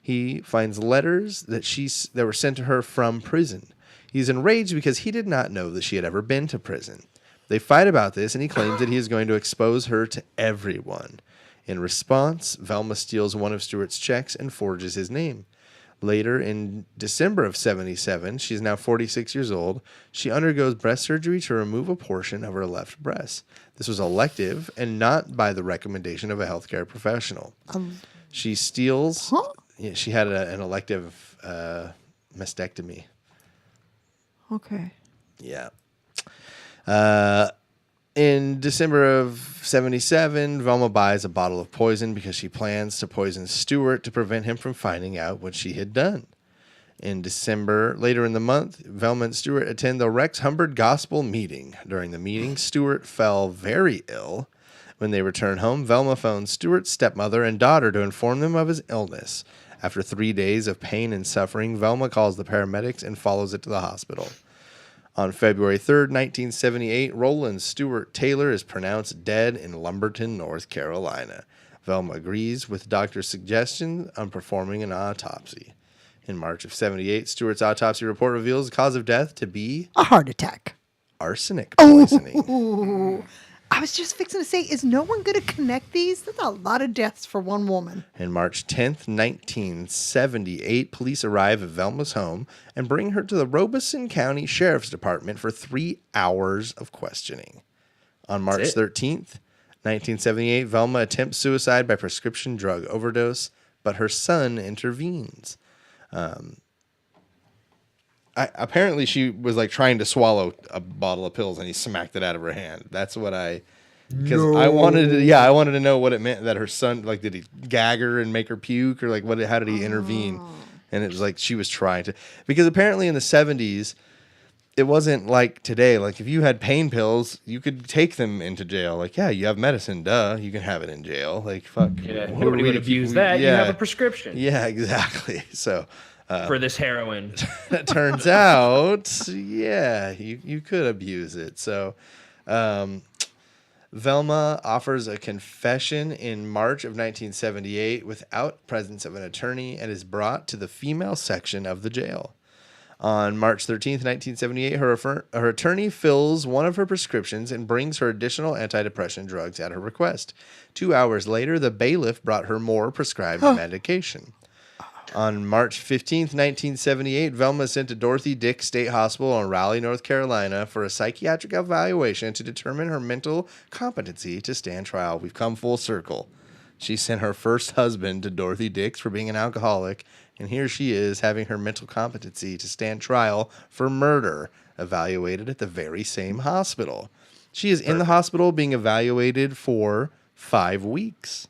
He finds letters that were sent to her from prison. He's enraged because he did not know that she had ever been to prison. They fight about this, and he claims that he is going to expose her to everyone. In response, Velma steals one of Stuart's checks and forges his name. Later, in December of 77, she's now 46 years old, she undergoes breast surgery to remove a portion of her left breast. This was elective and not by the recommendation of a healthcare professional. She steals... Huh? Yeah, she had an elective mastectomy. Okay. Yeah. In December of 77, Velma buys a bottle of poison because she plans to poison Stuart to prevent him from finding out what she had done. In December, later in the month, Velma and Stuart attend the Rex Humbard Gospel meeting. During the meeting, Stuart fell very ill. When they return home, Velma phones Stuart's stepmother and daughter to inform them of his illness. After 3 days of pain and suffering, Velma calls the paramedics and follows it to the hospital. On February 3rd, 1978, Roland Stuart Taylor is pronounced dead in Lumberton, North Carolina. Velma agrees with doctor's suggestion on performing an autopsy. In March of 78, Stuart's autopsy report reveals the cause of death to be A heart attack. arsenic poisoning. Ooh. I was just fixing to say, is no one going to connect these? That's a lot of deaths for one woman. On March 10th, 1978, police arrive at Velma's home and bring her to the Robeson County Sheriff's Department for 3 hours of questioning. On March 13th, 1978, Velma attempts suicide by prescription drug overdose, but her son intervenes. Apparently, she was like trying to swallow a bottle of pills, and he smacked it out of her hand. That's what because I wanted to know what it meant that her son, like, did he gag her and make her puke, or like how did he intervene? And it was like she was trying to, because apparently in the 70s, it wasn't like today. Like if you had pain pills, you could take them into jail. Like, yeah, you have medicine, duh, you can have it in jail. Like, fuck, Yeah, nobody would abuse that. Yeah. You have a prescription. Yeah, exactly. So. For this heroin. It turns out, yeah, you could abuse it. So, Velma offers a confession in March of 1978 without presence of an attorney and is brought to the female section of the jail. On March 13th, 1978, her attorney fills one of her prescriptions and brings her additional antidepressant drugs at her request. 2 hours later, the bailiff brought her more prescribed medication. On March 15th, 1978, Velma is sent to Dorothy Dix State Hospital in Raleigh, North Carolina for a psychiatric evaluation to determine her mental competency to stand trial. We've come full circle. She sent her first husband to Dorothy Dix for being an alcoholic, and here she is having her mental competency to stand trial for murder evaluated at the very same hospital. She is in the hospital being evaluated for 5 weeks.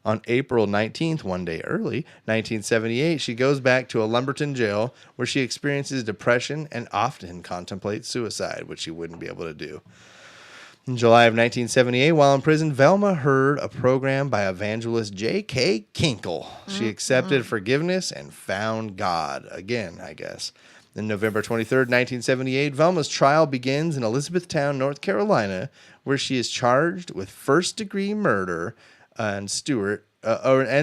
On April 19th, one day early, 1978, she goes back to a Lumberton jail where she experiences depression and often contemplates suicide, which she wouldn't be able to do. In July of 1978, while in prison, Velma heard a program by evangelist J.K. Kinkle. She accepted forgiveness and found God. Again, I guess. On November 23rd, 1978, Velma's trial begins in Elizabethtown, North Carolina, where she is charged with first-degree murder and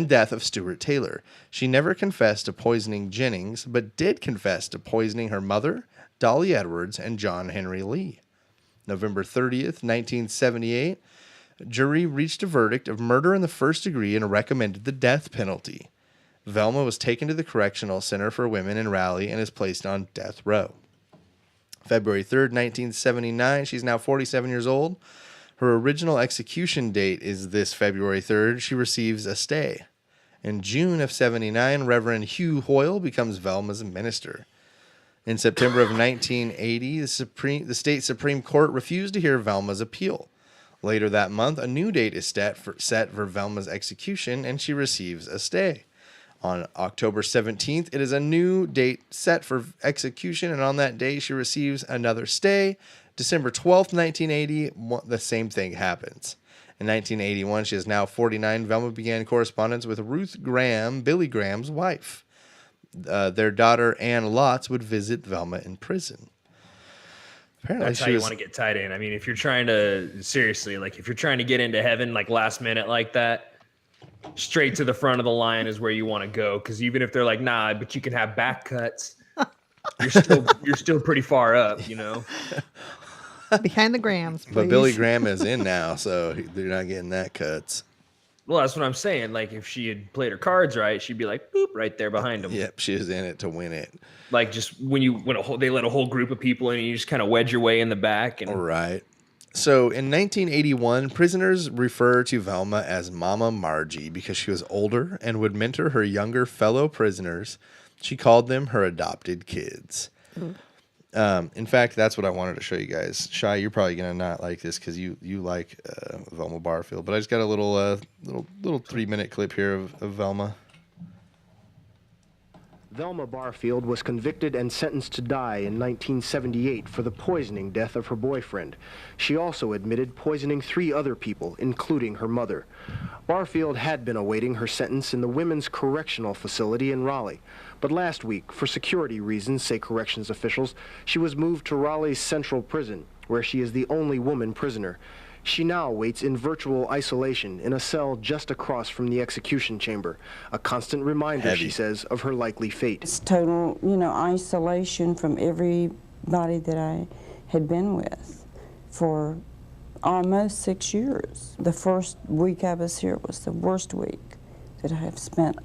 death of Stuart Taylor. She never confessed to poisoning Jennings, but did confess to poisoning her mother, Dolly Edwards, and John Henry Lee. November 30th, 1978, Jury reached a verdict of murder in the first degree and recommended the death penalty. Velma was taken to the Correctional Center for Women in Raleigh and is placed on death row. February 3rd, 1979. She's now 47 years old. Her original execution date is this February 3rd. She receives a stay. In June of 79, Reverend Hugh Hoyle becomes Velma's minister. In September of 1980, the state Supreme Court refused to hear Velma's appeal. Later that month, a new date is set for Velma's execution, and she receives a stay. On October 17th, it is a new date set for execution, and on that day, she receives another stay. December 12th, 1980, the same thing happens. In 1981, she is now 49. Velma began correspondence with Ruth Graham, Billy Graham's wife. Their daughter, Ann Lotz, would visit Velma in prison. Apparently that's how you want to get tied in. I mean, if you're trying to, seriously, like if you're trying to get into heaven, like last minute like that, straight to the front of the line is where you want to go. Because even if they're like, nah, but you can have back cuts, you're still pretty far up, you know? Behind the Grahams, please. But Billy Graham is in now, so they're not getting that cuts. Well, that's what I'm saying. Like, if she had played her cards right, she'd be like, boop, right there behind him. Yep, she was in it to win it. Like, just when they let a whole group of people in, and you just kind of wedge your way in the back. And all right. So, in 1981, prisoners refer to Velma as Mama Margie because she was older and would mentor her younger fellow prisoners. She called them her adopted kids. In fact, that's what I wanted to show you guys. Shai, you're probably gonna not like this because you like Velma Barfield, but I just got a little 3-minute clip here of Velma. Velma Barfield was convicted and sentenced to die in 1978 for the poisoning death of her boyfriend. She also admitted poisoning 3 other people, including her mother. Barfield had been awaiting her sentence in the Women's Correctional Facility in Raleigh. But last week, for security reasons, say corrections officials, she was moved to Raleigh's Central Prison, where she is the only woman prisoner. She now waits in virtual isolation in a cell just across from the execution chamber, a constant reminder, she says, of her likely fate. It's total, isolation from everybody that I had been with for almost 6 years. The first week I was here was the worst week that I have spent.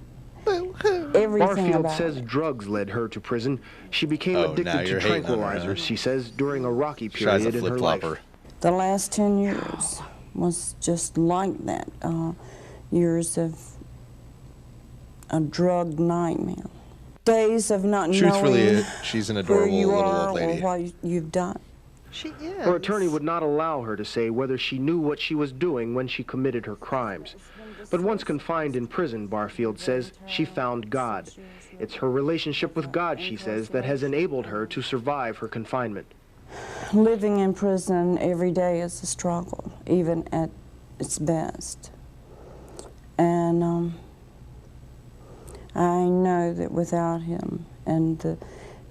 Everything Barfield says drugs led her to prison. She became addicted to tranquilizers, she says, during a rocky period in her life. The last 10 years was just like that. Years of a drug nightmare. Days of not knowing she's an who adorable you little are old lady. or what you've done. She is. Her attorney would not allow her to say whether she knew what she was doing when she committed her crimes. But once confined in prison, Barfield says, she found God. It's her relationship with God, she says, that has enabled her to survive her confinement. Living in prison every day is a struggle, even at its best. And I know that without him and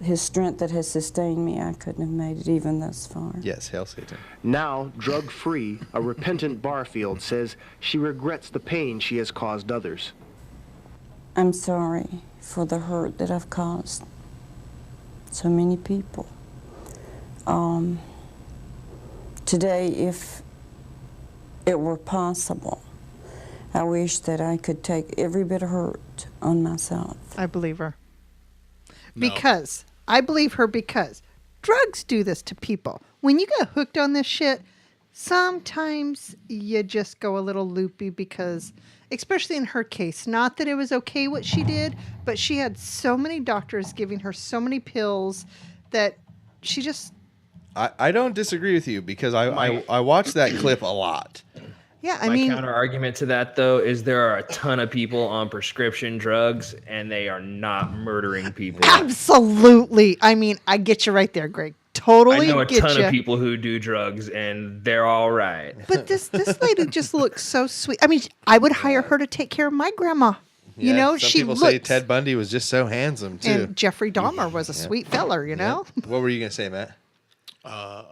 his strength that has sustained me, I couldn't have made it even thus far. Yes, hail Satan. Now, drug-free, a repentant Barfield says she regrets the pain she has caused others. I'm sorry for the hurt that I've caused so many people. Today, if it were possible, I wish that I could take every bit of hurt on myself. I believe her. No. Because I believe her because drugs do this to people. When you get hooked on this shit, sometimes you just go a little loopy because, especially in her case, not that it was okay what she did, but she had so many doctors giving her so many pills that she just... I don't disagree with you because I watched that clip a lot. Yeah, My counter argument to that, though, is there are a ton of people on prescription drugs, and they are not murdering people. Absolutely. I mean, I get you right there, Greg. Totally I know a get ton you. of people who do drugs, and they're all right. But this lady just looks so sweet. I mean, I would hire her to take care of my grandma. You know, some she people looks... say Ted Bundy was just so handsome, too. And Jeffrey Dahmer was a sweet feller, you know? What were you going to say, Matt? I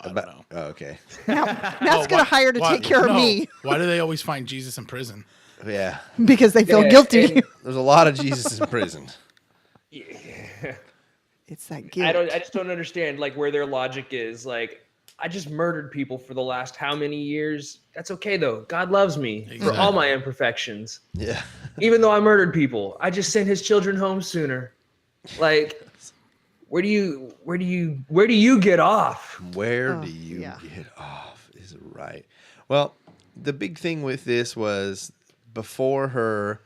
don't know. Oh, okay. Now, Matt's going to hire to take care of me. Why do they always find Jesus in prison? Yeah. Because they feel guilty. There's a lot of Jesus in prison. It's that guilt. I just don't understand like where their logic is. Like, I just murdered people for the last how many years? That's okay though. God loves me for Exactly. all my imperfections. Yeah. Even though I murdered people, I just sent his children home sooner. Like, where do you get off? Where Oh, do you yeah. get off is right. Well, the big thing with this was before her,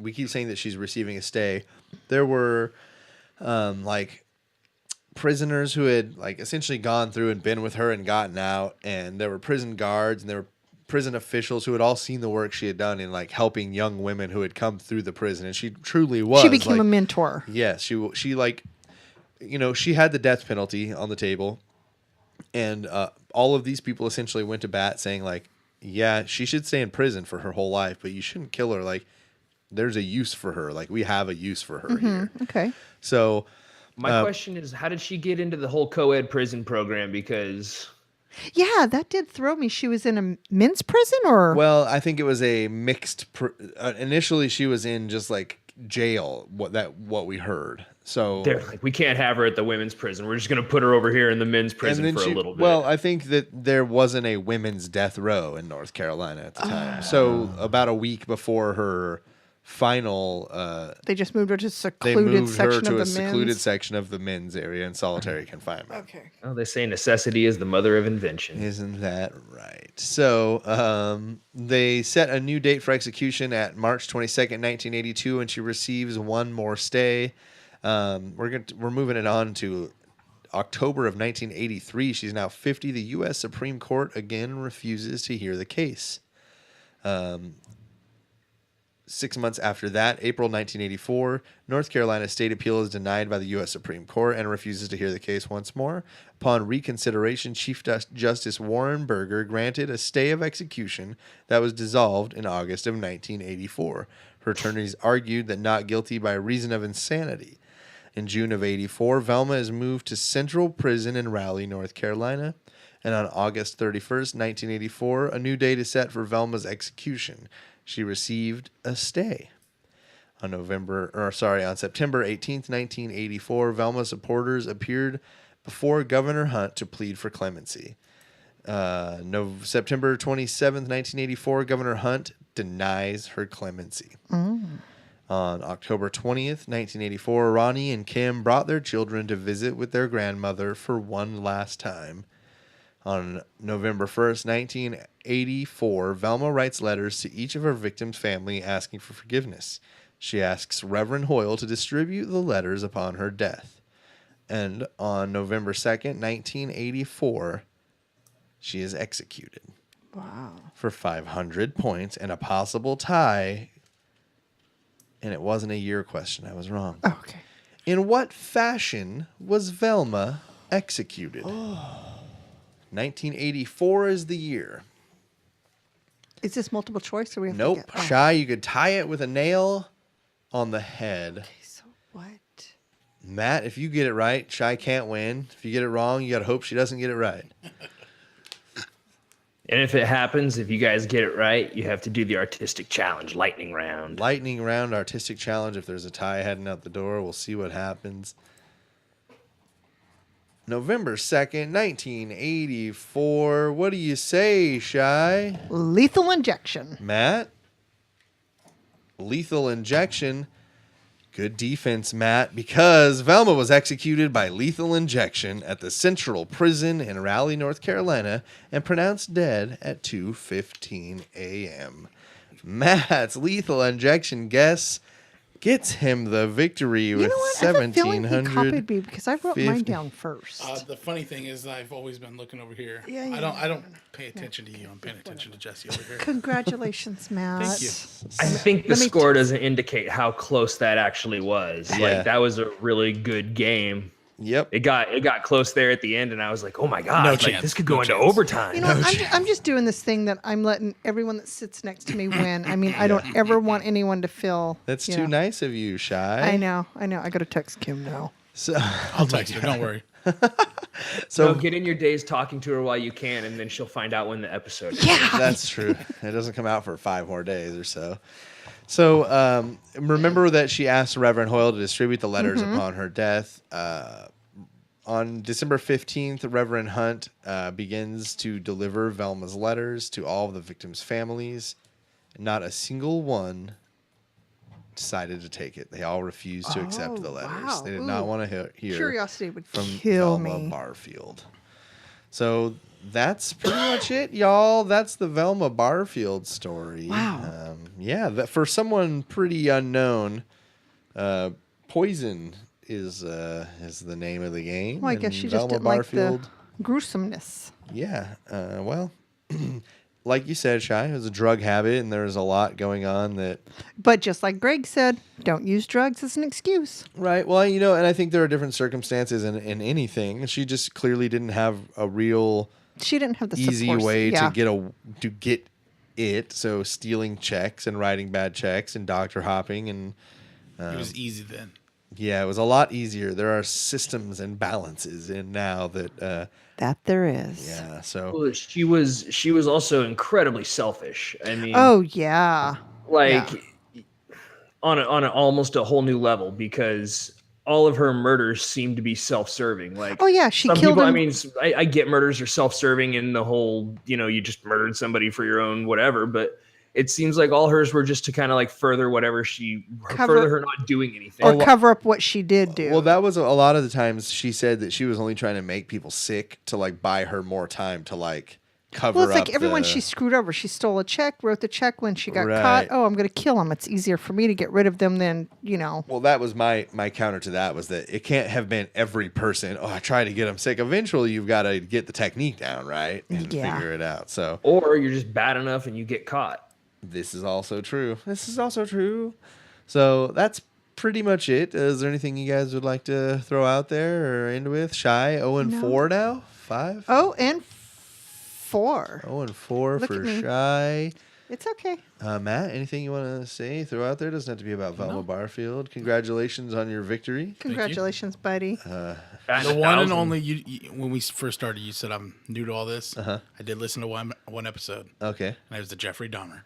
we keep saying that she's receiving a stay. There were like prisoners who had like essentially gone through and been with her and gotten out, and there were prison guards and there were prison officials who had all seen the work she had done in like helping young women who had come through the prison, and she truly was. She became like, a mentor. Yes, she like, she had the death penalty on the table, and all of these people essentially went to bat saying like, yeah, she should stay in prison for her whole life, but you shouldn't kill her. Like, there's a use for her. Like, we have a use for her here. Okay. So My question is, how did she get into the whole co-ed prison program? Because Yeah, that did throw me. She was in a men's prison, or well, I think it was a mixed. Initially, she was in just like jail. What we heard. So they're like, we can't have her at the women's prison. We're just going to put her over here in the men's prison for a little bit. Well, I think that there wasn't a women's death row in North Carolina at the time. So about a week before her final, they just moved her to a they secluded moved her section to of a the secluded men's. section of the men's area in solitary confinement. Okay. Well, they say necessity is the mother of invention. Isn't that right? So they set a new date for execution at March 22nd, 1982, and she receives one more stay. We're moving it on to October of 1983. She's now 50. The U.S. Supreme Court again refuses to hear the case. 6 months after that, April 1984, North Carolina State Appeal is denied by the U.S. Supreme Court and refuses to hear the case once more. Upon reconsideration, Chief Justice Warren Burger granted a stay of execution that was dissolved in August of 1984. Her attorneys argued that not guilty by reason of insanity. In June of 84, Velma is moved to Central Prison in Raleigh, North Carolina. And on August 31st, 1984, a new date is set for Velma's execution. She received a stay. On September 18th, 1984, Velma supporters appeared before Governor Hunt to plead for clemency. September 27th, 1984, Governor Hunt denies her clemency. On October 20th, 1984, Ronnie and Kim brought their children to visit with their grandmother for one last time. On November 1st, 1984, Velma writes letters to each of her victims' family asking for forgiveness. She asks Reverend Hoyle to distribute the letters upon her death. And on November 2nd, 1984, she is executed. Wow. For 500 points and a possible tie. And it wasn't a year question. I was wrong. Oh, okay. In what fashion was Velma executed? 1984 is the year. Is this multiple choice, or we have Nope. to get? Oh. Shy, you could tie it with a nail on the head. Okay, so what? Matt, if you get it right, Shy can't win. If you get it wrong, you got to hope she doesn't get it right. And if it happens, if you guys get it right, you have to do the artistic challenge, lightning round. Lightning round, artistic challenge. If there's a tie heading out the door, we'll see what happens. November 2nd, 1984. What do you say, Shy? Lethal injection. Matt? Lethal injection. Good defense, Matt, because Velma was executed by lethal injection at the Central Prison in Raleigh, North Carolina, and pronounced dead at 2:15 a.m. Matt's lethal injection guess gets him the victory You with know what? I have a feeling he 1,700. copied me because I wrote mine down first. The funny thing is, I've always been looking over here. Yeah, I don't pay attention to you. I'm paying attention to Jesse over here. Congratulations, Matt. Thank you. I think the Let me score doesn't indicate how close that actually was. Yeah. Like, that was a really good game. Yep. It got close there at the end, and I was like, oh my god, No like, chance. this could No go into chance. overtime. You know, I'm just doing this thing that I'm letting everyone that sits next to me win. I mean, I don't ever want anyone to feel. That's you too know. nice of you, Shy. I know. I got to text Kim now. So, I'll text her. Don't worry. So get in your days talking to her while you can, and then she'll find out when the episode is. Yeah. that's true. It doesn't come out for 5 more days or so. So remember that she asked Reverend Hoyle to distribute the letters upon her death. On December 15th, Reverend Hunt begins to deliver Velma's letters to all of the victims' families. Not a single one decided to take it. They all refused to accept the letters. Wow. They did not want to hear Curiosity would from kill Velma me. Barfield. So that's pretty much it, y'all. That's the Velma Barfield story. Wow. For someone pretty unknown, poison is the name of the game. Well, I guess and she just Velma didn't Barfield, like the gruesomeness. Yeah. Well, like you said, Shy, it was a drug habit, and there was a lot going on that. But just like Greg said, don't use drugs as an excuse. Right. Well, and I think there are different circumstances in anything. She just clearly didn't have a real. She didn't have the easy support. way Yeah. to get it. So stealing checks and writing bad checks and doctor hopping and. It was easy then. Yeah, it was a lot easier. There are systems and balances in now that. That there is. Yeah. So. Well, she was also incredibly selfish. I mean, Oh yeah. like Yeah. on almost a whole new level, because all of her murders seem to be self-serving. Like, Oh yeah, she some killed people, him. I mean, I get murders are self-serving in the whole, you just murdered somebody for your own whatever, but it seems like all hers were just to kind of like further whatever further her not doing anything. or cover up what she did do. Well, that was a lot of the times she said that she was only trying to make people sick to like buy her more time to like cover Well, it's up. like everyone she screwed over. She stole a check, wrote the check when she got Right. caught. Oh, I'm going to kill him. It's easier for me to get rid of them than, Well, that was my counter to that, was that it can't have been every person. Oh, I try to get them sick. Eventually, you've got to get the technique down, right, and Yeah. figure it out. So Or you're just bad enough and you get caught. this is also true. So that's pretty much it. Is there anything you guys would like to throw out there or end with? Shy 0-4 now. 5. Oh, and 4. 0-4 Look for at me. Shy. It's okay. Matt, anything you want to say? Throw out there. Doesn't have to be about Velma Barfield. Congratulations on your victory. Congratulations, buddy. The one and only you when we first started, you said I'm new to all this. I did listen to one episode, Okay. and it was the Jeffrey Dahmer,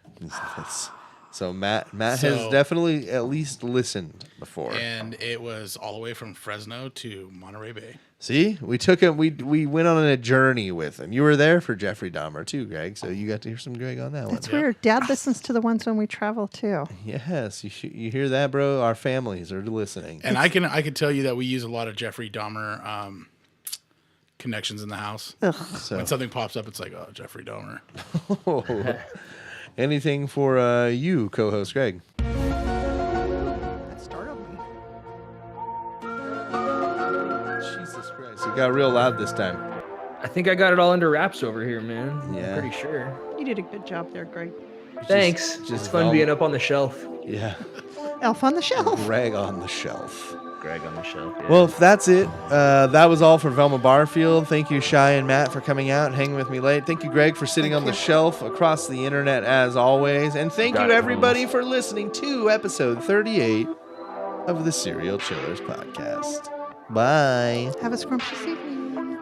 So Matt has So- definitely at least listened before. and it was all the way from Fresno to Monterey Bay. See, we took him. We went on a journey with him. You were there for Jeffrey Dahmer too, Greg. So you got to hear some Greg on that one. It's weird. Dad listens to the ones when we travel, too. Yes, you hear that, bro? Our families are listening. And I can tell you that we use a lot of Jeffrey Dahmer connections in the house. So When something pops up, it's like, oh, Jeffrey Dahmer. anything for you, co-host Greg? That startled me. Jesus Christ, it got real loud this time. I think I got it all under wraps over here, man. Yeah. I'm pretty sure. You did a good job there, Greg. Thanks. just It's fun Velma. being up on the shelf. Yeah, Elf on the shelf. Greg on the shelf. Greg on the shelf. Yeah. Well, if that's it. That was all for Velma Barfield. Thank you, Shy and Matt, for coming out and hanging with me late. Thank you, Greg, for sitting on the shelf across the internet as always. And thank Got you, it, everybody, for listening to episode 38 of the Serial Chillers podcast. Bye. Have a scrumptious evening.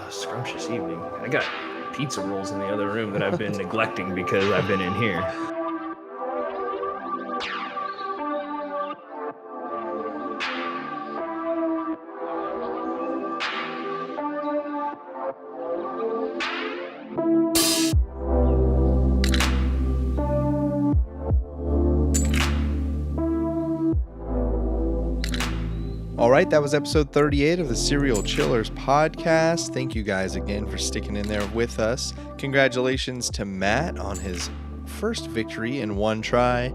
Scrumptious evening. I got pizza rolls in the other room that I've been neglecting because I've been in here. All right, that was episode 38 of the Serial Chillers podcast. Thank you guys again for sticking in there with us. Congratulations to Matt on his first victory in one try.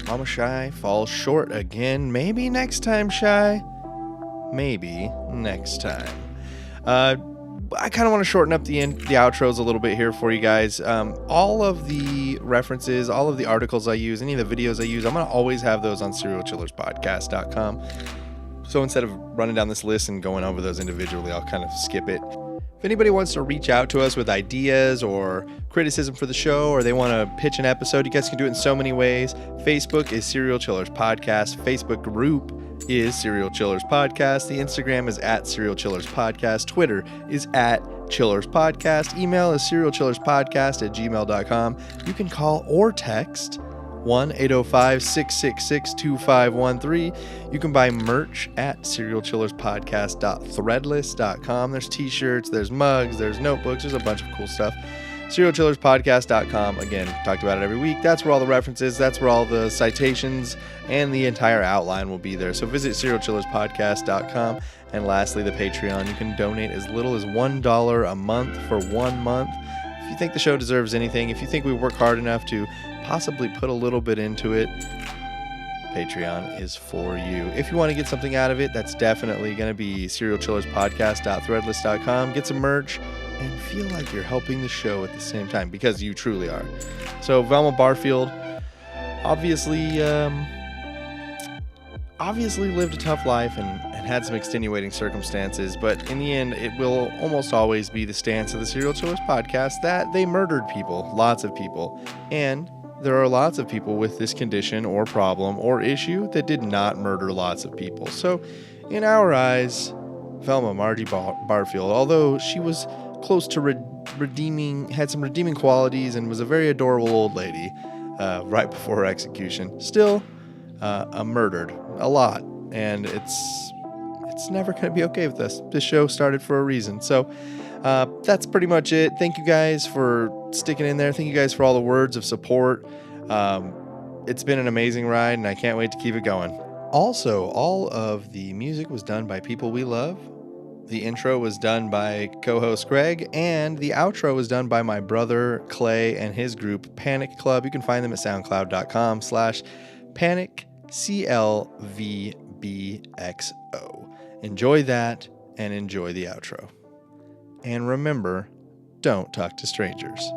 Mama Chey falls short again. Maybe next time, Chey. Maybe next time. I kind of want to shorten up the outros a little bit here for you guys. All of the references, all of the articles I use, any of the videos I use, I'm going to always have those on serialchillerspodcast.com. So instead of running down this list and going over those individually, I'll kind of skip it. If anybody wants to reach out to us with ideas or criticism for the show, or they want to pitch an episode, you guys can do it in so many ways. Facebook is Serial Chillers Podcast. Facebook group is Serial Chillers Podcast. The Instagram is at Serial Chillers Podcast. Twitter is at Chillers Podcast. Email is serialchillerspodcast@gmail.com. You can call or text 1-805-666-2513. You can buy merch at serialchillerspodcast.threadless.com. There's t-shirts, there's mugs, there's notebooks, there's a bunch of cool stuff. serialchillerspodcast.com. Again, talked about it every week. That's where all the references, that's where all the citations, and the entire outline will be there. So visit serialchillerspodcast.com. And lastly, the Patreon. You can donate as little as $1 a month for 1 month. If you think the show deserves anything, if you think we work hard enough to possibly put a little bit into it, Patreon is for you. If you want to get something out of it, that's definitely going to be serialchillerspodcast.threadless.com. Get some merch and feel like you're helping the show at the same time, because you truly are. So Velma Barfield obviously lived a tough life and had some extenuating circumstances, but in the end, it will almost always be the stance of the Serial Chillers podcast that they murdered people, lots of people. And there are lots of people with this condition or problem or issue that did not murder lots of people. So in our eyes, Velma Margie Barfield, although she was close to had some redeeming qualities and was a very adorable old lady right before her execution, still murdered a lot, and it's never going to be okay with us. This show started for a reason. So that's pretty much it. Thank you guys for sticking in there. Thank you guys for all the words of support. It's been an amazing ride, and I can't wait to keep it going. Also, all of the music was done by people we love. The intro was done by co-host Greg, and the outro was done by my brother Clay and his group Panic Club. You can find them at soundcloud.com/Panic CLVBXO. Enjoy that and enjoy the outro. And remember, don't talk to strangers.